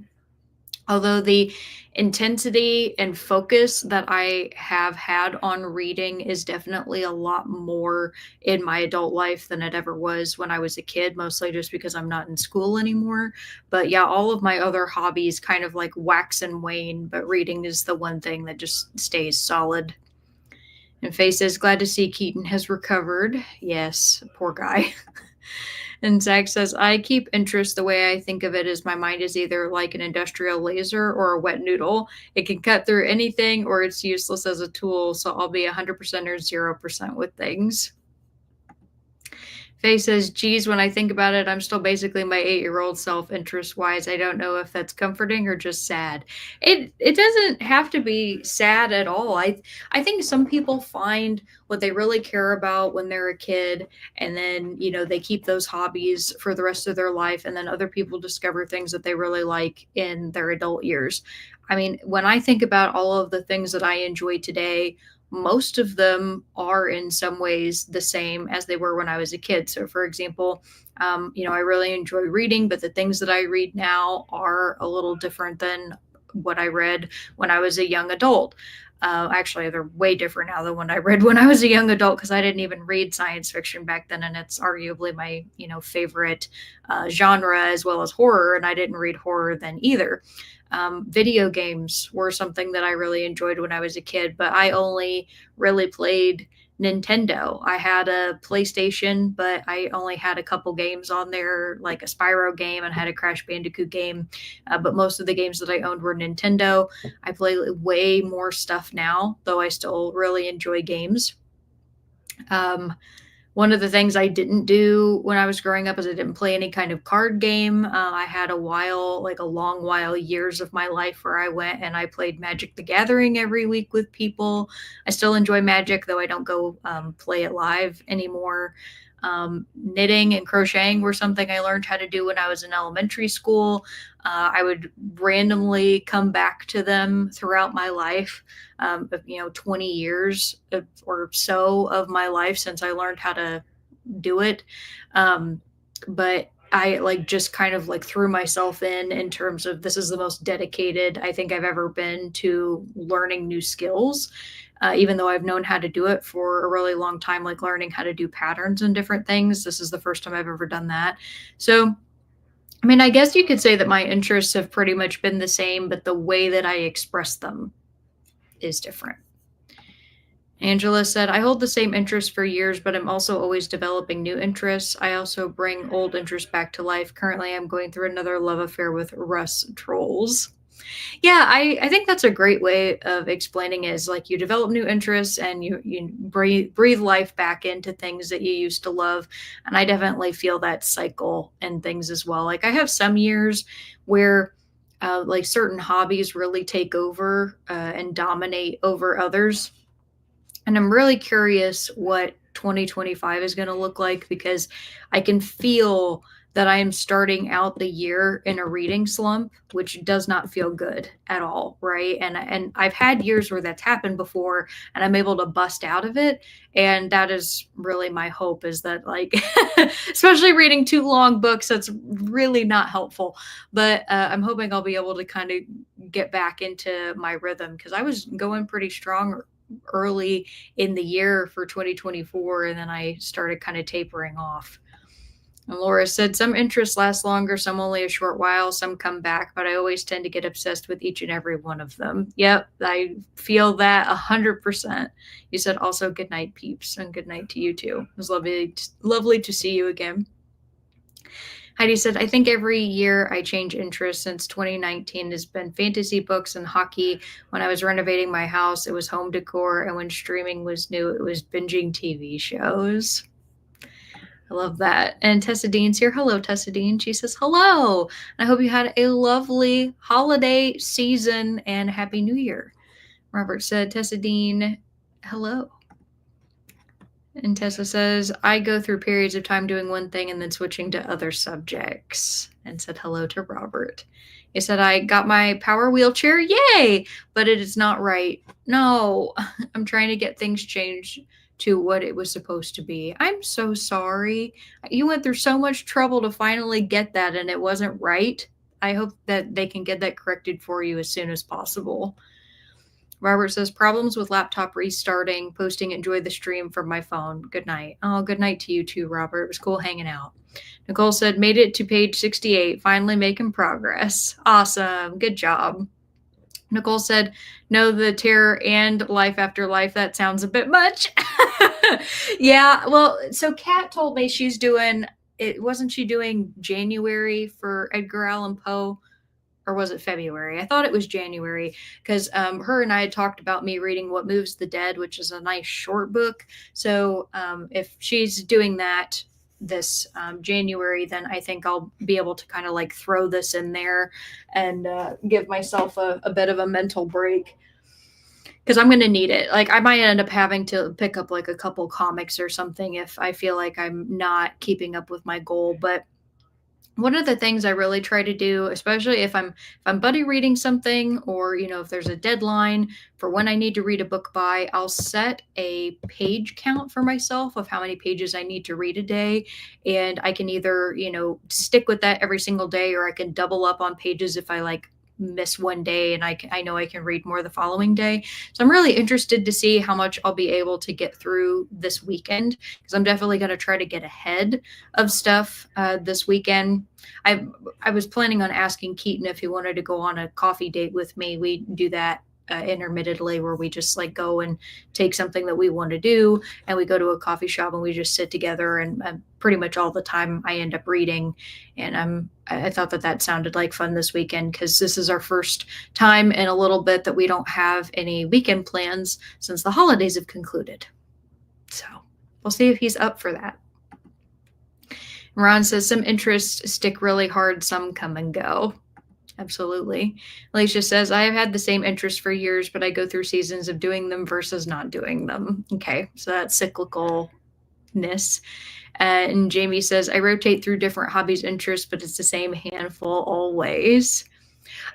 Although the intensity and focus that I have had on reading is definitely a lot more in my adult life than it ever was when I was a kid, mostly just because I'm not in school anymore. But yeah, all of my other hobbies kind of like wax and wane, but reading is the one thing that just stays solid. And Faye says, glad to see Keaton has recovered. Yes, poor guy. And Zach says, I keep interest. The way I think of it is my mind is either like an industrial laser or a wet noodle. It can cut through anything or it's useless as a tool. So I'll be 100% or 0% with things. Faye says, geez, when I think about it, I'm still basically my 8-year-old self interest wise. I don't know if that's comforting or just sad. It doesn't have to be sad at all. I think some people find what they really care about when they're a kid, and then, you know, they keep those hobbies for the rest of their life, and then other people discover things that they really like in their adult years. I mean, when I think about all of the things that I enjoy today, most of them are in some ways the same as they were when I was a kid. So, for example, you know, I really enjoy reading, but the things that I read now are a little different than what I read when I was a young adult. Actually, they're way different now than when I read when I was a young adult, because I didn't even read science fiction back then, and it's arguably my, you know, favorite genre, as well as horror, and I didn't read horror then either. Video games were something that I really enjoyed when I was a kid, but I only really played Nintendo. I had a PlayStation, but I only had a couple games on there, like a Spyro game and had a Crash Bandicoot game. But most of the games that I owned were Nintendo. I play way more stuff now, though I still really enjoy games. One of the things I didn't do when I was growing up is I didn't play any kind of card game. I had a while, like a long while, years of my life where I went and I played Magic the Gathering every week with people. I still enjoy Magic, though I don't go play it live anymore. Knitting and crocheting were something I learned how to do when I was in elementary school. I would randomly come back to them throughout my life. 20 years or so of my life since I learned how to do it. But I like just kind of like threw myself in terms of this is the most dedicated I think I've ever been to learning new skills. Even though I've known how to do it for a really long time, like learning how to do patterns and different things, this is the first time I've ever done that. So, I mean, I guess you could say that my interests have pretty much been the same, but the way that I express them is different. Angela said, I hold the same interests for years, but I'm also always developing new interests. I also bring old interests back to life. Currently, I'm going through another love affair with Russ Trolls. Yeah, I think that's a great way of explaining it, is like you develop new interests and you breathe life back into things that you used to love. And I definitely feel that cycle and things as well. Like I have some years where like certain hobbies really take over and dominate over others. And I'm really curious what 2025 is going to look like, because I can feel that I am starting out the year in a reading slump, which does not feel good at all, right? And I've had years where that's happened before and I'm able to bust out of it, and that is really my hope, is that like especially reading too long books, that's really not helpful. But I'm hoping I'll be able to kind of get back into my rhythm, because I was going pretty strong early in the year for 2024, and then I started kind of tapering off. And Laura said, some interests last longer, some only a short while, some come back, but I always tend to get obsessed with each and every one of them. Yep, I feel that 100%. You said also good night, peeps, and good night to you too. It was lovely to see you again. Heidi said, I think every year I change interests. Since 2019 has been fantasy books and hockey. When I was renovating my house, it was home decor. And when streaming was new, it was binging TV shows. I love that. And Tessa Dean's here. Hello, Tessa Dean. She says, hello. I hope you had a lovely holiday season and Happy New Year. Robert said, Tessa Dean, hello. And Tessa says, I go through periods of time doing one thing and then switching to other subjects. And said hello to Robert. He said, I got my power wheelchair. Yay! But it is not right. No, I'm trying to get things changed to what it was supposed to be. I'm so sorry. You went through so much trouble to finally get that, and it wasn't right. I hope that they can get that corrected for you as soon as possible. Robert says, problems with laptop restarting, posting enjoy the stream from my phone. Good night. Oh, good night to you too, Robert. It was cool hanging out. Nicole said, made it to page 68, finally making progress. Awesome. Good job. Nicole said, no, the terror and life after life. That sounds a bit much. Yeah. Well, so Kat told me she's doing it. Wasn't she doing January for Edgar Allan Poe? Or was it February? I thought it was January, because her and I had talked about me reading What Moves the Dead, which is a nice short book. So if she's doing that this January, then I think I'll be able to kind of like throw this in there and give myself a bit of a mental break, because I'm going to need it. Like I might end up having to pick up like a couple comics or something if I feel like I'm not keeping up with my goal. But one of the things I really try to do, especially if I'm buddy reading something, or if there's a deadline for when I need to read a book by, I'll set a page count for myself of how many pages I need to read a day, and I can either stick with that every single day, or I can double up on pages if I like miss one day and I know I can read more the following day. So I'm really interested to see how much I'll be able to get through this weekend, because I'm definitely going to try to get ahead of stuff this weekend. I was planning on asking Keaton if he wanted to go on a coffee date with me. We do that intermittently, where we just like go and take something that we want to do, and we go to a coffee shop and we just sit together, and pretty much all the time I end up reading. And I thought that sounded like fun this weekend, because this is our first time in a little bit that we don't have any weekend plans since the holidays have concluded. So we'll see if he's up for that. Ron says, some interests stick really hard, some come and go. Absolutely. Alicia says, I have had the same interest for years, but I go through seasons of doing them versus not doing them. Okay, so that's cyclicalness. And Jamie says, I rotate through different hobbies, interests, but it's the same handful always.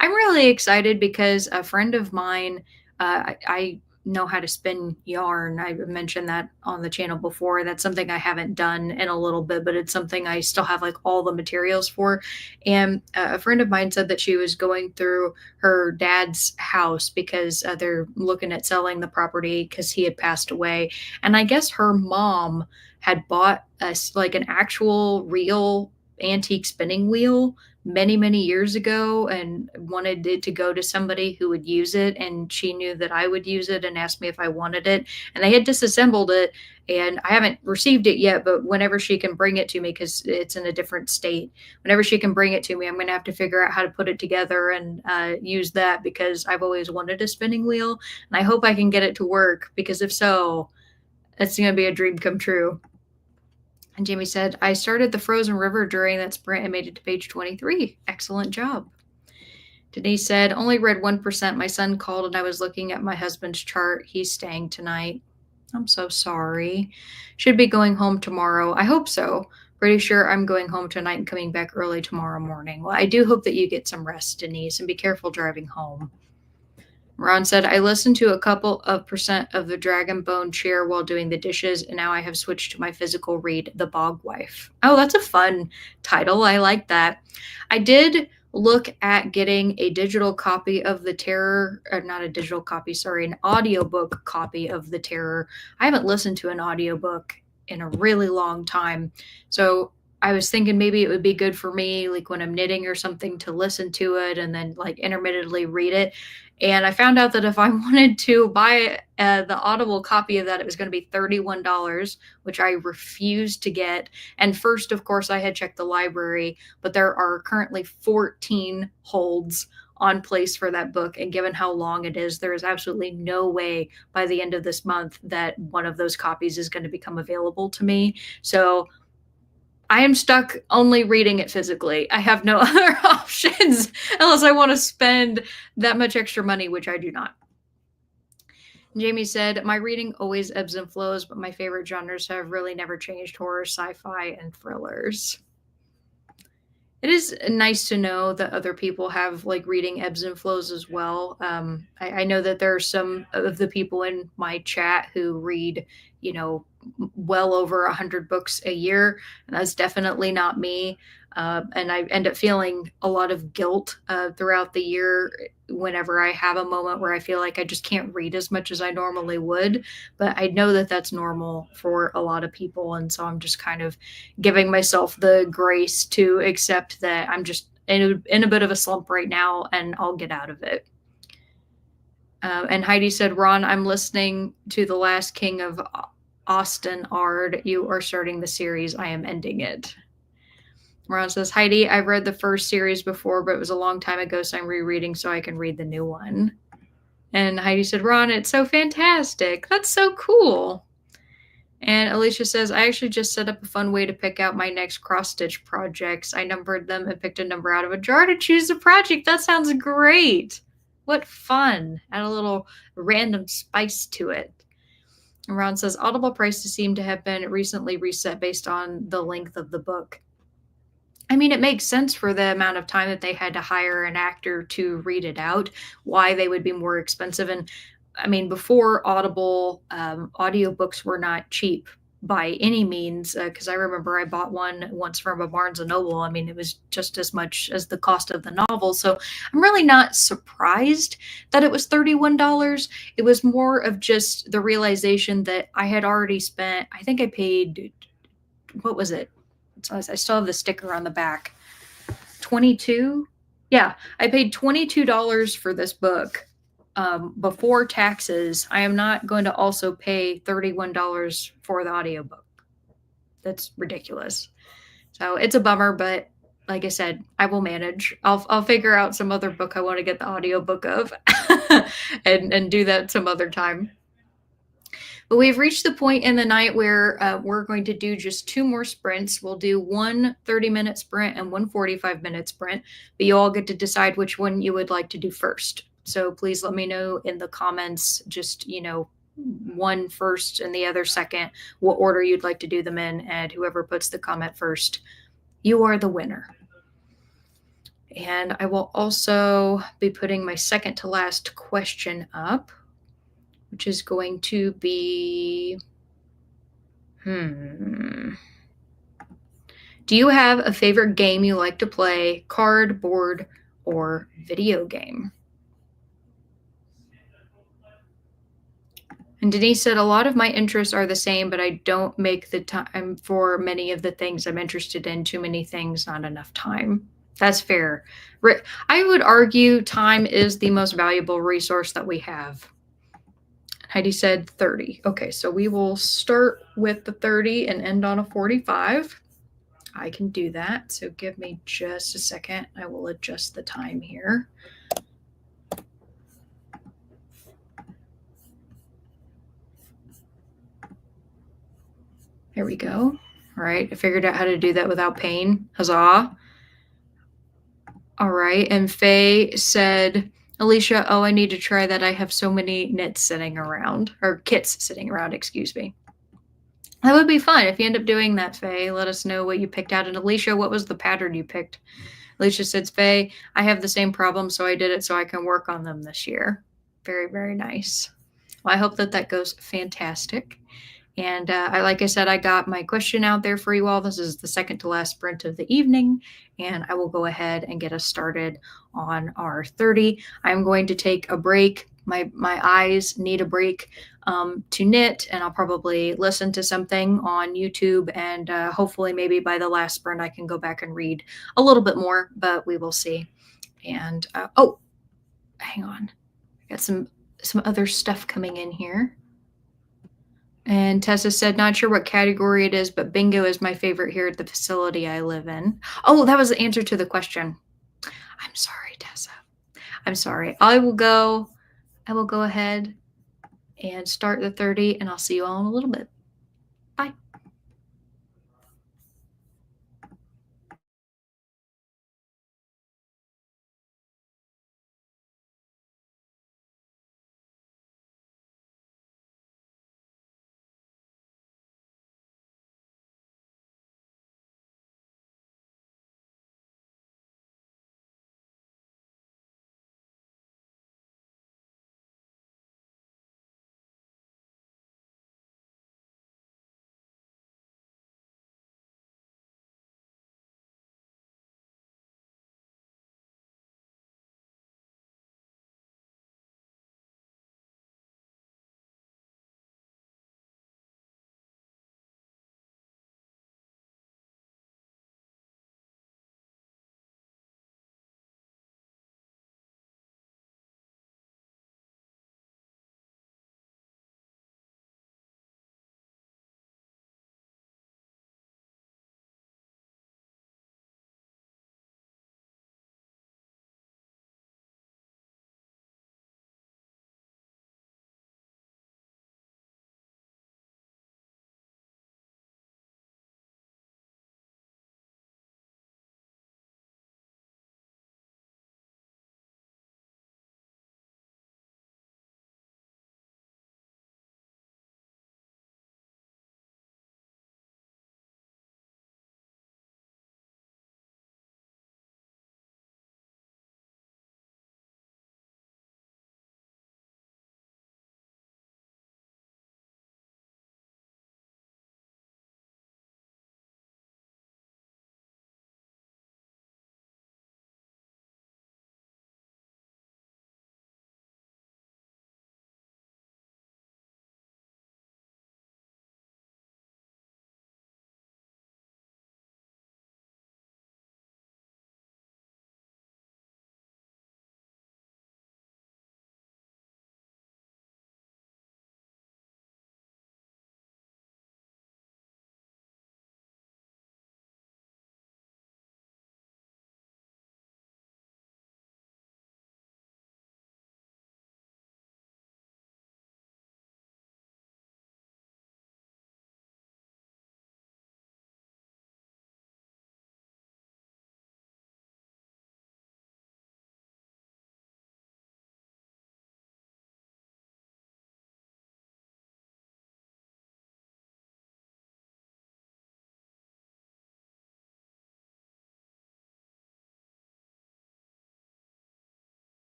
I'm really excited because a friend of mine, I know how to spin yarn. I've mentioned that on the channel before. That's something I haven't done in a little bit, but it's something I still have like all the materials for. And a friend of mine said that she was going through her dad's house because they're looking at selling the property because he had passed away. And I guess her mom had bought us like an actual real antique spinning wheel many years ago and wanted it to go to somebody who would use it, and she knew that I would use it and asked me if I wanted it, and they had disassembled it, and I haven't received it yet, but whenever she can bring it to me, because it's in a different state, whenever she can bring it to me, I'm going to have to figure out how to put it together and use that, because I've always wanted a spinning wheel, and I hope I can get it to work, because if so, it's going to be a dream come true. And Jamie said, I started the Frozen River during that sprint and made it to page 23. Excellent job. Denise said, only read 1%. My son called and I was looking at my husband's chart. He's staying tonight. I'm so sorry. Should be going home tomorrow. I hope so. Pretty sure I'm going home tonight and coming back early tomorrow morning. Well, I do hope that you get some rest, Denise, and be careful driving home. Ron said, I listened to a couple of percent of the Dragon Bone Chair while doing the dishes, and now I have switched to my physical read, The Bog Wife. Oh, that's a fun title. I like that. I did look at getting a digital copy of The Terror, or not a digital copy, sorry, an audiobook copy of The Terror. I haven't listened to an audiobook in a really long time. So I was thinking maybe it would be good for me, like when I'm knitting or something, to listen to it and then like intermittently read it. And I found out that if I wanted to buy the Audible copy of that, it was going to be $31, which I refused to get. And first, of course, I had checked the library, but there are currently 14 holds on place for that book. And given how long it is, there is absolutely no way by the end of this month that one of those copies is going to become available to me. So I am stuck only reading it physically. I have no other options unless I want to spend that much extra money, which I do not. Jamie said, my reading always ebbs and flows, but my favorite genres have really never changed: horror, sci-fi, and thrillers. It is nice to know that other people have like reading ebbs and flows as well. I know that there are some of the people in my chat who read, well over 100 books a year, and that's definitely not me. And I end up feeling a lot of guilt throughout the year whenever I have a moment where I feel like I just can't read as much as I normally would. But I know that that's normal for a lot of people. And so I'm just kind of giving myself the grace to accept that I'm just in a bit of a slump right now, and I'll get out of it. And Heidi said, Ron, I'm listening to The Last King of Osten-Ard. You are starting the series. I am ending it. Ron says, Heidi, I've read the first series before, but it was a long time ago, so I'm rereading so I can read the new one. And Heidi said, Ron, it's so fantastic. That's so cool. And Alicia says, I actually just set up a fun way to pick out my next cross-stitch projects. I numbered them and picked a number out of a jar to choose the project. That sounds great. What fun. Add a little random spice to it. And Ron says, Audible prices seem to have been recently reset based on the length of the book. I mean, it makes sense for the amount of time that they had to hire an actor to read it out, why they would be more expensive. And I mean, before Audible, audiobooks were not cheap by any means, because I remember I bought one once from a Barnes & Noble. I mean, it was just as much as the cost of the novel. So I'm really not surprised that it was $31. It was more of just the realization that I had already spent, I think I paid, what was it? So I still have the sticker on the back. 22? Yeah, I paid $22 for this book before taxes. I am not going to also pay $31 for the audiobook. That's ridiculous. So it's a bummer, but like I said, I will manage. I'll figure out some other book I want to get the audiobook of and do that some other time. But we've reached the point in the night where we're going to do just 2 more sprints. We'll do one 30-minute sprint and one 45-minute sprint, but you all get to decide which one you would like to do first. So please let me know in the comments, just, one first and the other second, what order you'd like to do them in. And whoever puts the comment first, you are the winner. And I will also be putting my second to last question up, which is going to be, do you have a favorite game you like to play, card, board, or video game? And Denise said, a lot of my interests are the same, but I don't make the time for many of the things I'm interested in. Too many things, not enough time. That's fair. I would argue time is the most valuable resource that we have. Heidi said 30. Okay, so we will start with the 30 and end on a 45. I can do that. So give me just a second. I will adjust the time here. There we go. All right, I figured out how to do that without pain. Huzzah. All right, and Faye said, Alicia, oh, I need to try that. I have so many knits sitting around, or kits sitting around, excuse me. That would be fun if you end up doing that, Faye. Let us know what you picked out. And Alicia, what was the pattern you picked? Alicia says, Faye, I have the same problem, so I did it so I can work on them this year. Very, very nice. Well, I hope that that goes fantastic. And like I said, I got my question out there for you all. This is the second to last sprint of the evening, and I will go ahead and get us started on our 30. I'm going to take a break. My eyes need a break to knit, and I'll probably listen to something on YouTube. And hopefully, maybe by the last sprint, I can go back and read a little bit more, but we will see. And oh, hang on, I got some other stuff coming in here. And Tessa said, not sure what category it is, but bingo is my favorite here at the facility I live in. Oh, that was the answer to the question. I'm sorry, Tessa. I'm sorry. I will go ahead and start the 30, and I'll see you all in a little bit. Bye.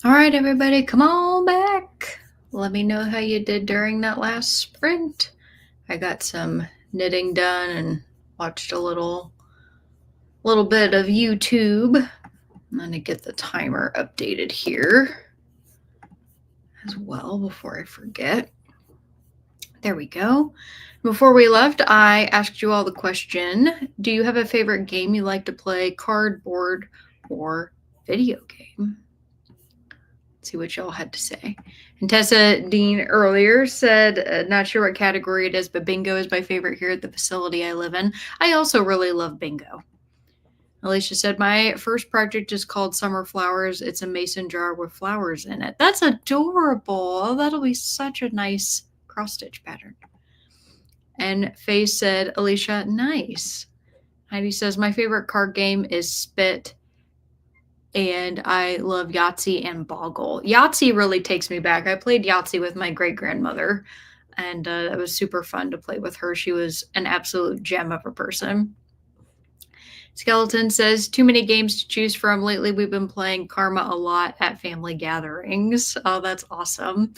All right, everybody, come on back. Let me know how you did during that last sprint. I got some knitting done and watched a little bit of YouTube. I'm going to get the timer updated here as well before I forget. There we go. Before we left, I asked you all the question, do you have a favorite game you like to play, cardboard or video game? Let's see what y'all had to say. And Tessa Dean earlier said, not sure what category it is, but bingo is my favorite here at the facility I live in. I also really love bingo. Alicia said, my first project is called Summer Flowers. It's a mason jar with flowers in it. That's adorable. Oh, that'll be such a nice cross-stitch pattern. And Faye said, Alicia, nice. Heidi says, my favorite card game is Spit, and I love Yahtzee and Boggle. Yahtzee really takes me back. I played Yahtzee with my great-grandmother, and it was super fun to play with her. She was an absolute gem of a person. Skeleton says, too many games to choose from. Lately, we've been playing Karma a lot at family gatherings. Oh, that's awesome.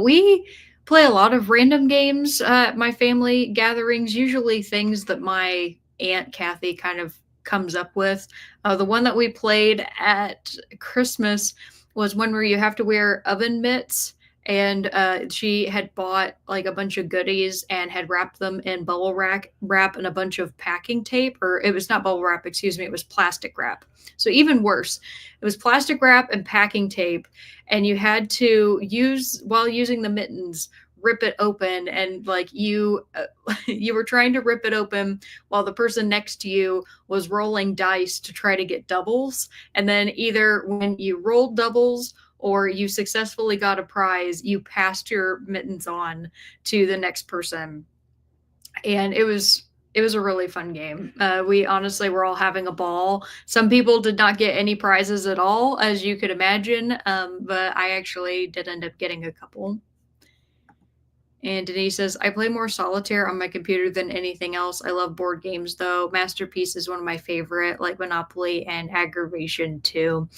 We play a lot of random games at my family gatherings, usually things that my Aunt Kathy kind of comes up with. The one that we played at Christmas was one where you have to wear oven mitts, and she had bought like a bunch of goodies and had wrapped them in bubble wrap and a bunch of packing tape, or it was not bubble wrap, excuse me, it was plastic wrap. So even worse, it was plastic wrap and packing tape, and you had to while using the mittens, rip it open, and like you were trying to rip it open while the person next to you was rolling dice to try to get doubles, and then either when you rolled doubles or you successfully got a prize, you passed your mittens on to the next person. And it was a really fun game. We honestly were all having a ball. Some people did not get any prizes at all, as you could imagine, but I actually did end up getting a couple. And Denise says, I play more solitaire on my computer than anything else. I love board games, though. Masterpiece is one of my favorite, like Monopoly and Aggravation, too.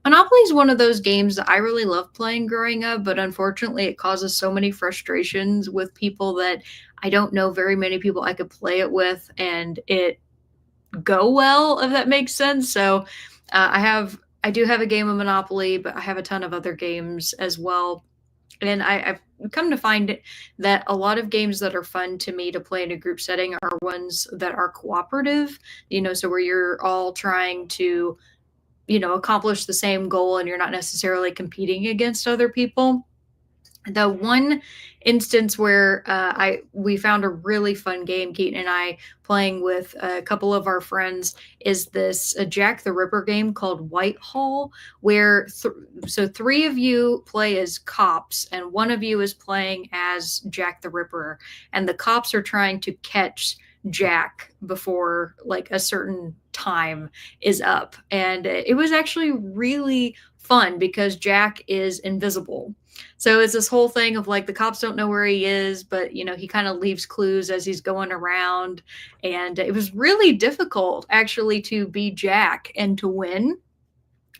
Monopoly is one of those games that I really loved playing growing up, but unfortunately, it causes so many frustrations with people that I don't know very many people I could play it with and it go well, if that makes sense. So I do have a game of Monopoly, but I have a ton of other games as well. And I've come to find that a lot of games that are fun to me to play in a group setting are ones that are cooperative, so where you're all trying to, accomplish the same goal and you're not necessarily competing against other people. The one instance where we found a really fun game, Keaton and I, playing with a couple of our friends, is this Jack the Ripper game called Whitehall, where so three of you play as cops and one of you is playing as Jack the Ripper, and the cops are trying to catch Jack before like a certain time is up. And it was actually really fun because Jack is invisible. So it's this whole thing of like the cops don't know where he is, but he kind of leaves clues as he's going around. And it was really difficult actually to be Jack and to win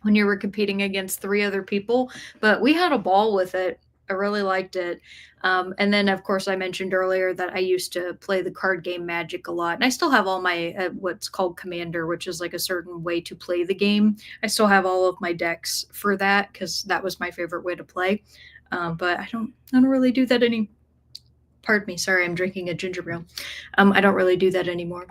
when you were competing against three other people. But we had a ball with it. I really liked it. And then, of course, I mentioned earlier that I used to play the card game Magic a lot. And I still have all my what's called Commander, which is like a certain way to play the game. I still have all of my decks for that because that was my favorite way to play. But I don't really do that any. Pardon me. Sorry, I'm drinking a ginger ale. I don't really do that anymore.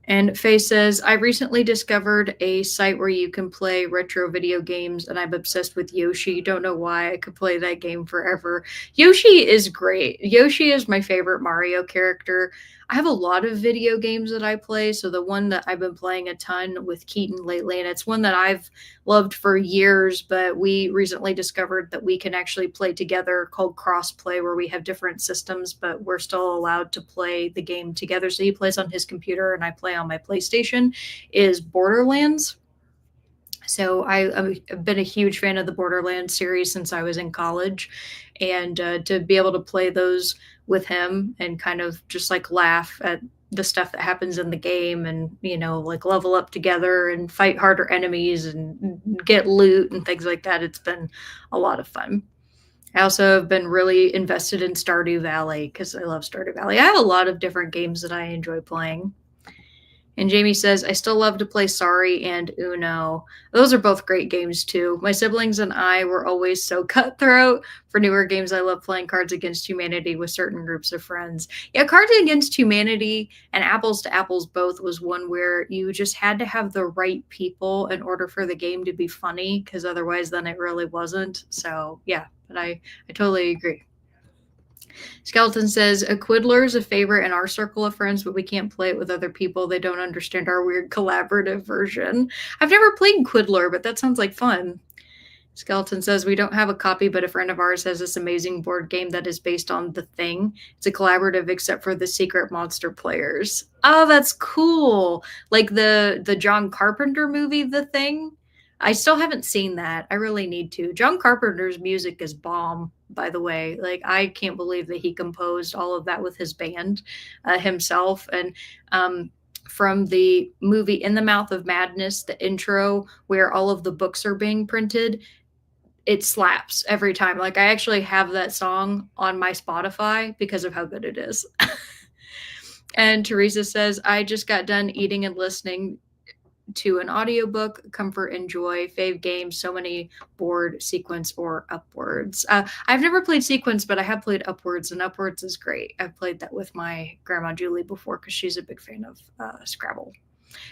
And Faye says, I recently discovered a site where you can play retro video games, and I'm obsessed with Yoshi. Don't know why. I could play that game forever. Yoshi is great. Yoshi is my favorite Mario character. I have a lot of video games that I play. So the one that I've been playing a ton with Keaton lately, and it's one that I've loved for years, but we recently discovered that we can actually play together, called Crossplay, where we have different systems, but we're still allowed to play the game together. So he plays on his computer and I play on my PlayStation, is Borderlands. So I've been a huge fan of the Borderlands series since I was in college, and to be able to play those with him and kind of just like laugh at the stuff that happens in the game and, like level up together and fight harder enemies and get loot and things like that. It's been a lot of fun. I also have been really invested in Stardew Valley because I love Stardew Valley. I have a lot of different games that I enjoy playing. And Jamie says, I still love to play Sorry and Uno. Those are both great games, too. My siblings and I were always so cutthroat. For newer games, I love playing Cards Against Humanity with certain groups of friends. Yeah, Cards Against Humanity and Apples to Apples both was one where you just had to have the right people in order for the game to be funny, because otherwise then it really wasn't. So, yeah, but I totally agree. Skeleton says, a Quiddler is a favorite in our circle of friends, but we can't play it with other people. They don't understand our weird collaborative version. I've never played Quiddler, but that sounds like fun. Skeleton says, we don't have a copy, but a friend of ours has this amazing board game that is based on The Thing. It's a collaborative except for the secret monster players. Oh, that's cool. Like the John Carpenter movie, The Thing. I still haven't seen that. I really need to. John Carpenter's music is bomb, by the way. Like, I can't believe that he composed all of that with his band himself. And from the movie In the Mouth of Madness, the intro where all of the books are being printed, it slaps every time. Like, I actually have that song on my Spotify because of how good it is. And Teresa says, I just got done eating and listening to an audiobook, comfort and joy, fave games, so many board, Sequence, or Upwards. I've never played Sequence, but I have played Upwards, and Upwards is great. I've played that with my grandma Julie before because she's a big fan of Scrabble.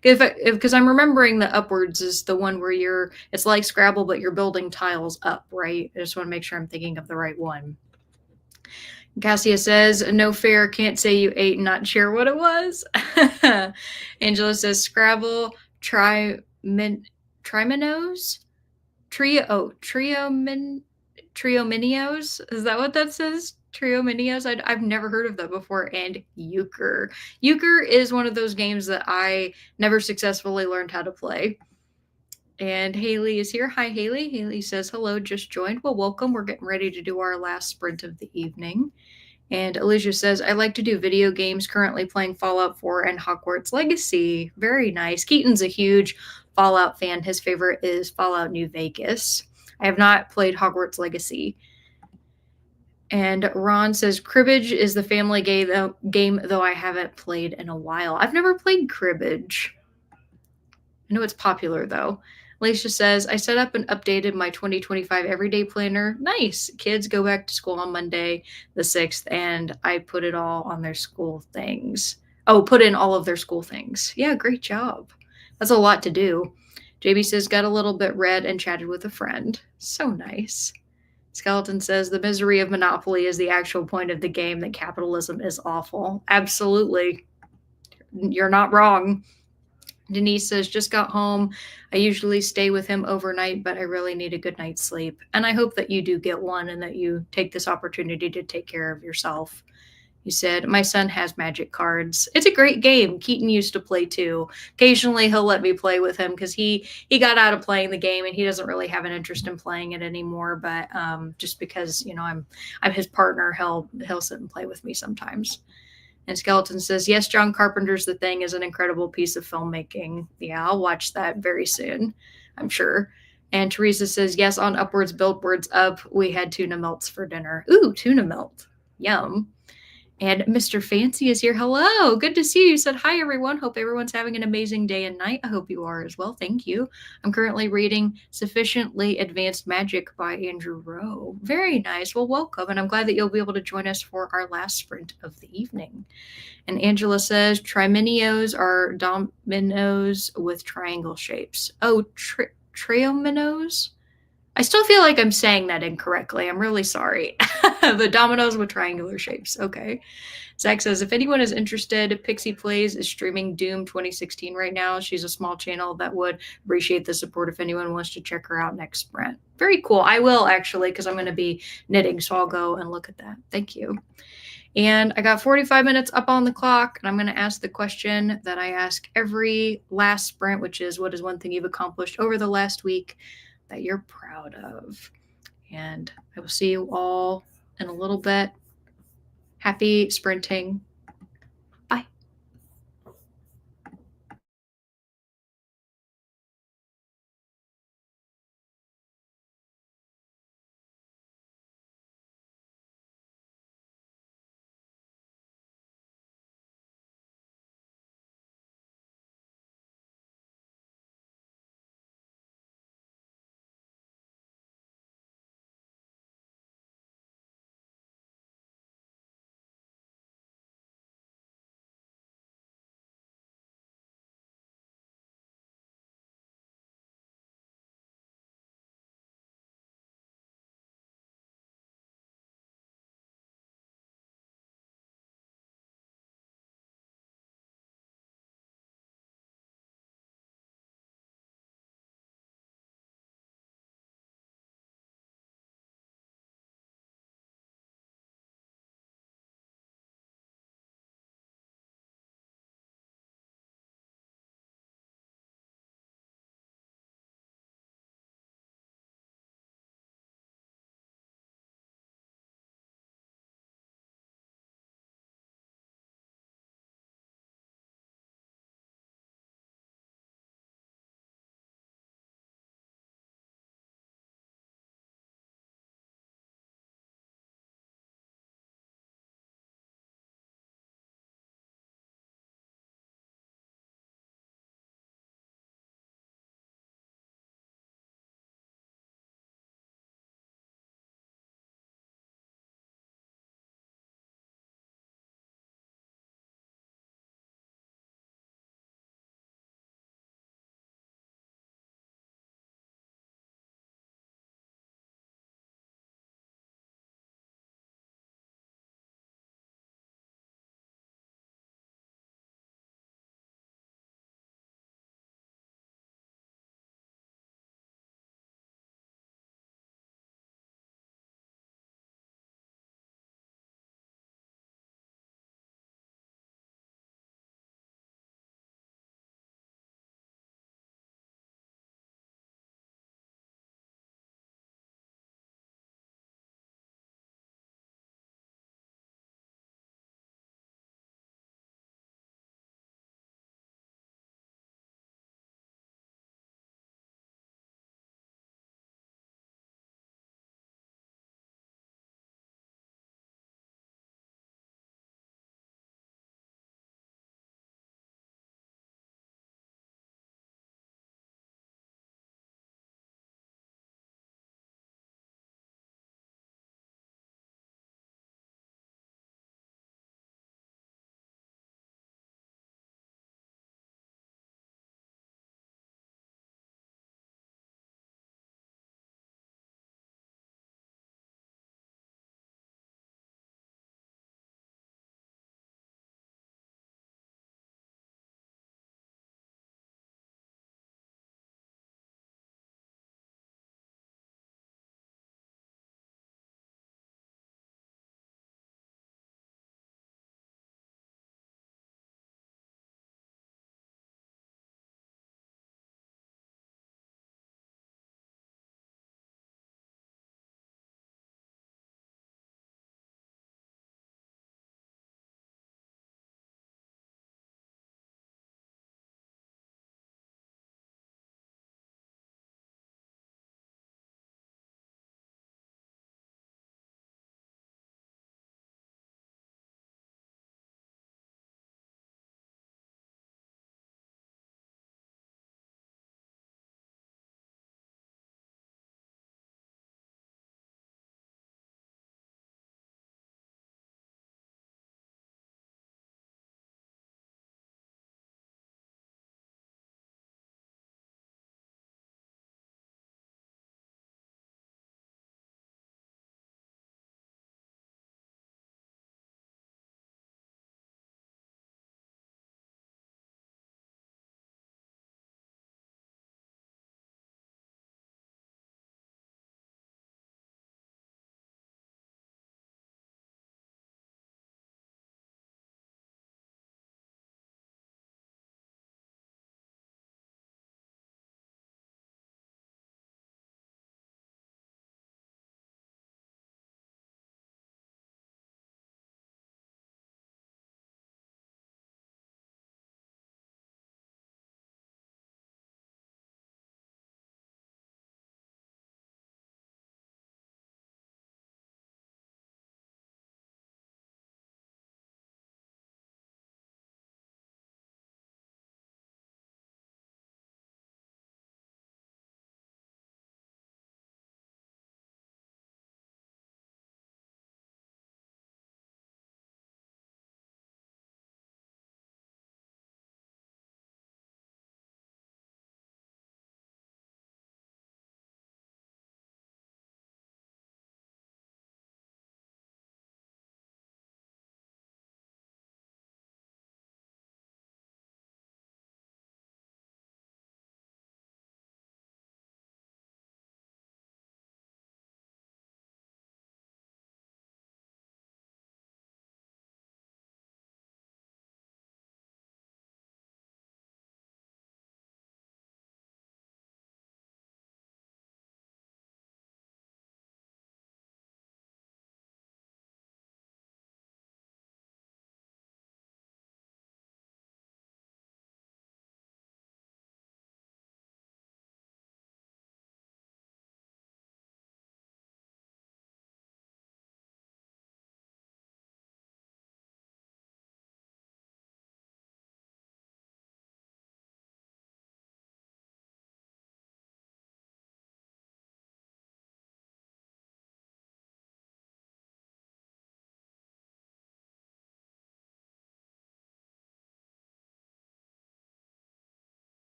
Because I'm remembering that Upwards is the one where it's like Scrabble, but you're building tiles up, right? I just want to make sure I'm thinking of the right one. Cassia says, no fair, can't say you ate and not share what it was. Angela says, Scrabble, Triominos? Triominios? Is that what that says? Triominios? I've never heard of that before. And Euchre. Euchre is one of those games that I never successfully learned how to play. And Haley is here. Hi, Haley. Haley says, hello, just joined. Well, welcome. We're getting ready to do our last sprint of the evening. And Alicia says, I like to do video games, currently playing Fallout 4 and Hogwarts Legacy. Very nice. Keaton's a huge Fallout fan. His favorite is Fallout New Vegas. I have not played Hogwarts Legacy. And Ron says, Cribbage is the family game, though I haven't played in a while. I've never played Cribbage. I know it's popular, though. Alicia says, I set up and updated my 2025 everyday planner. Nice. Kids go back to school on Monday, the 6th, and I put it all on their school things. Oh, put in all of their school things. Yeah, great job. That's a lot to do. JB says, got a little bit red and chatted with a friend. So nice. Skeleton says, the misery of Monopoly is the actual point of the game, that capitalism is awful. Absolutely. You're not wrong. Denise says, just got home. I usually stay with him overnight, but I really need a good night's sleep. And I hope that you do get one and that you take this opportunity to take care of yourself. You said, my son has magic cards. It's a great game. Keaton used to play too. Occasionally he'll let me play with him because he got out of playing the game and he doesn't really have an interest in playing it anymore. But just because, I'm his partner, he'll sit and play with me sometimes. And Skeleton says, yes, John Carpenter's The Thing is an incredible piece of filmmaking. Yeah, I'll watch that very soon, I'm sure. And Teresa says, yes, on Upwards, Billboards Up, we had tuna melts for dinner. Ooh, tuna melt. Yum. And Mr. Fancy is here. Hello. Good to see you. You said, hi, everyone. Hope everyone's having an amazing day and night. I hope you are as well. Thank you. I'm currently reading Sufficiently Advanced Magic by Andrew Rowe. Very nice. Well, welcome. And I'm glad that you'll be able to join us for our last sprint of the evening. And Angela says, triminios are dominoes with triangle shapes. Oh, triominos? I still feel like I'm saying that incorrectly. I'm really sorry. The dominoes with triangular shapes. Okay. Zach says, if anyone is interested, Pixie Plays is streaming Doom 2016 right now. She's a small channel that would appreciate the support if anyone wants to check her out next sprint. Very cool. I will actually, because I'm going to be knitting, so I'll go and look at that. Thank you. And I got 45 minutes up on the clock, and I'm going to ask the question that I ask every last sprint, which is, what is one thing you've accomplished over the last week that you're proud of? And I will see you all in a little bit. Happy sprinting. Bye.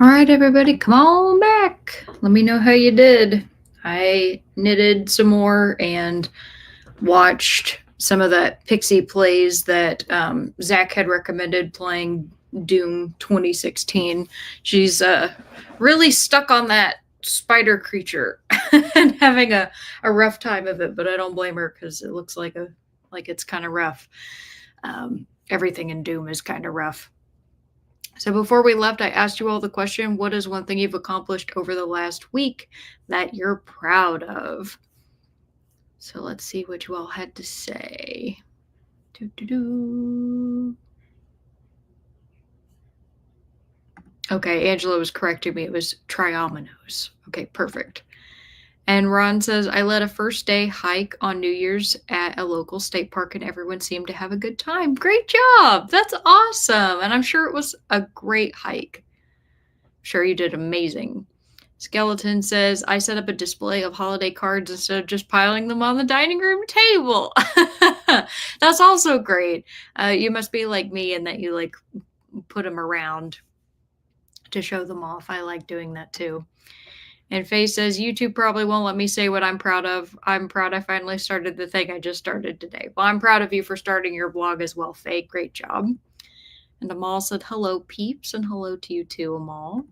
All right, everybody, come on back. Let me know how you did. I knitted some more and watched some of that Pixie plays that Zach had recommended playing Doom 2016. She's really stuck on that spider creature and having a rough time of it, but I don't blame her because it looks like it's kind of rough. Everything in Doom is kind of rough. So before we left, I asked you all the question, what is one thing you've accomplished over the last week that you're proud of? So let's see what you all had to say. Doo-doo-doo. Okay, Angela was correcting me. It was Triominoes. Okay, perfect. And Ron says, I led a first day hike on New Year's at a local state park and everyone seemed to have a good time. Great job. That's awesome. And I'm sure it was a great hike. I'm sure you did amazing. Skeleton says, I set up a display of holiday cards instead of just piling them on the dining room table. That's also great. You must be like me in that you like put them around to show them off. I like doing that too. And Faye says, YouTube probably won't let me say what I'm proud of. I'm proud I finally started the thing I just started today. Well, I'm proud of you for starting your blog as well, Faye. Great job. And Amal said, hello, peeps, and hello to you too, Amal.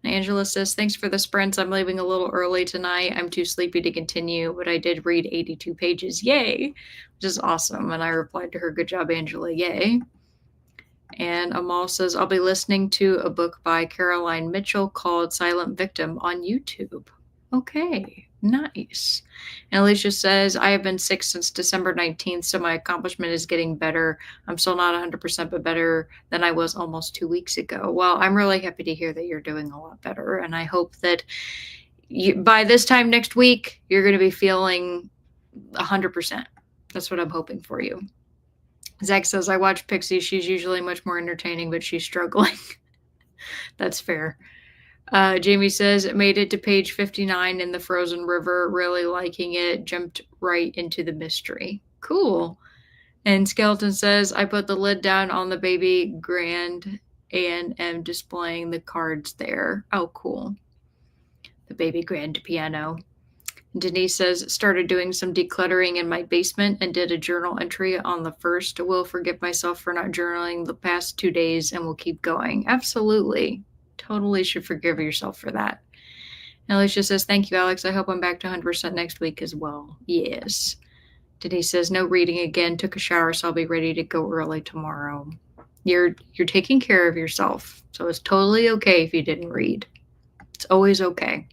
And Angela says, thanks for the sprints. I'm leaving a little early tonight. I'm too sleepy to continue, but I did read 82 pages. Yay, which is awesome. And I replied to her, good job, Angela. Yay. And Amal says, I'll be listening to a book by Caroline Mitchell called Silent Victim on YouTube. Okay, nice. And Alicia says, I have been sick since December 19th, so my accomplishment is getting better. I'm still not 100%, but better than I was almost 2 weeks ago. Well, I'm really happy to hear that you're doing a lot better. And I hope that by this time next week, you're going to be feeling 100%. That's what I'm hoping for you. Zach says, I watch Pixie. She's usually much more entertaining, but she's struggling. That's fair. Jamie says, it made it to page 59 in the Frozen River. Really liking it. Jumped right into the mystery. Cool. And Skeleton says, I put the lid down on the baby grand and am displaying the cards there. Oh, cool. The baby grand piano. Denise says, started doing some decluttering in my basement and did a journal entry on the 1st. Will forgive myself for not journaling the past 2 days and will keep going. Absolutely. Totally should forgive yourself for that. And Alicia says, thank you, Alex. I hope I'm back to 100% next week as well. Yes. Denise says, no reading again. Took a shower, so I'll be ready to go early tomorrow. You're taking care of yourself. So it's totally okay if you didn't read. It's always okay.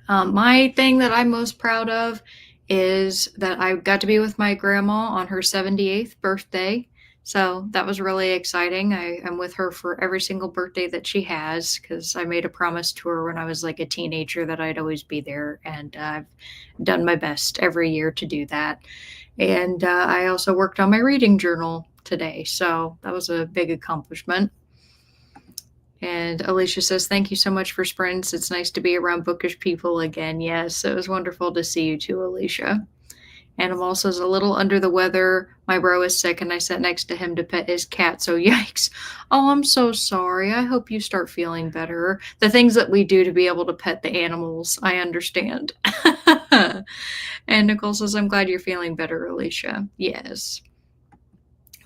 My thing that I'm most proud of is that I got to be with my grandma on her 78th birthday. So that was really exciting. I'm with her for every single birthday that she has because I made a promise to her when I was like a teenager that I'd always be there. And I've done my best every year to do that. And I also worked on my reading journal today. So that was a big accomplishment. And Alicia says, thank you so much for sprints. It's nice to be around bookish people again. Yes, it was wonderful to see you too, Alicia. And I'm also a little under the weather. My bro is sick and I sat next to him to pet his cat. So yikes. Oh, I'm so sorry. I hope you start feeling better. The things that we do to be able to pet the animals, I understand. And Nicole says, I'm glad you're feeling better, Alicia. Yes.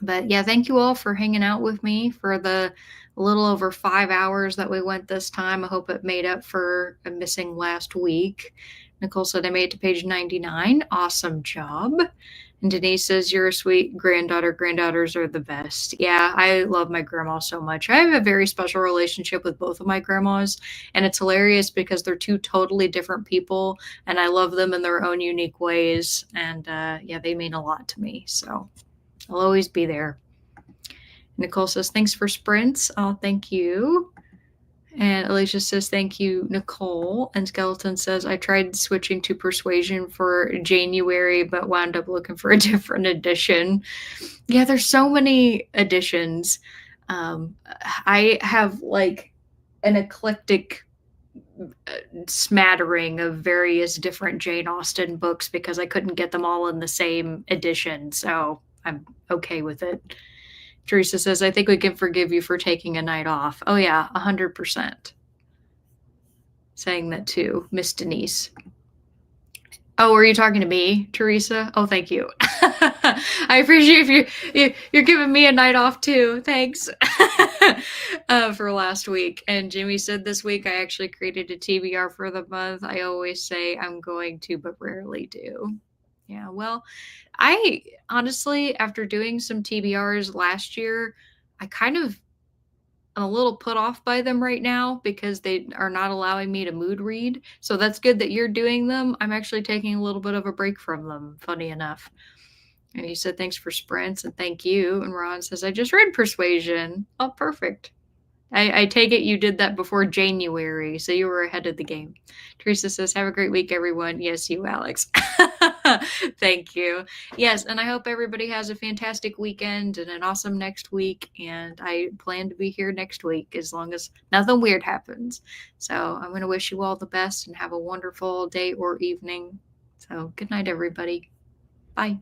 But yeah, thank you all for hanging out with me for the little over 5 hours that we went this time. I hope it made up for a missing last week. Nicole said I made it to page 99. Awesome job. And Denise says, you're a sweet granddaughter. Granddaughters are the best. Yeah, I love my grandma so much. I have a very special relationship with both of my grandmas. And it's hilarious because they're two totally different people. And I love them in their own unique ways. And yeah, they mean a lot to me. So I'll always be there. Nicole says, thanks for sprints. Oh, thank you. And Alicia says, thank you, Nicole. And Skeleton says, I tried switching to Persuasion for January, but wound up looking for a different edition. Yeah, there's so many editions. I have like an eclectic smattering of various different Jane Austen books because I couldn't get them all in the same edition. So I'm okay with it. Teresa says, I think we can forgive you for taking a night off. Oh, yeah, 100%. Saying that too, Miss Denise. Oh, were you talking to me, Teresa? Oh, thank you. I appreciate you're giving me a night off too. Thanks for last week. And Jimmy said this week I actually created a TBR for the month. I always say I'm going to, but rarely do. Yeah, well, I honestly, after doing some TBRs last year, I kind of I'm a little put off by them right now because they are not allowing me to mood read. So that's good that you're doing them. I'm actually taking a little bit of a break from them, funny enough. And he said, thanks for sprints and thank you. And Ron says, I just read Persuasion. Oh, perfect. I take it you did that before January, so you were ahead of the game. Teresa says, have a great week, everyone. Yes, you, Alex. Thank you. Yes, and I hope everybody has a fantastic weekend and an awesome next week. And I plan to be here next week as long as nothing weird happens. So I'm going to wish you all the best and have a wonderful day or evening. So good night, everybody. Bye.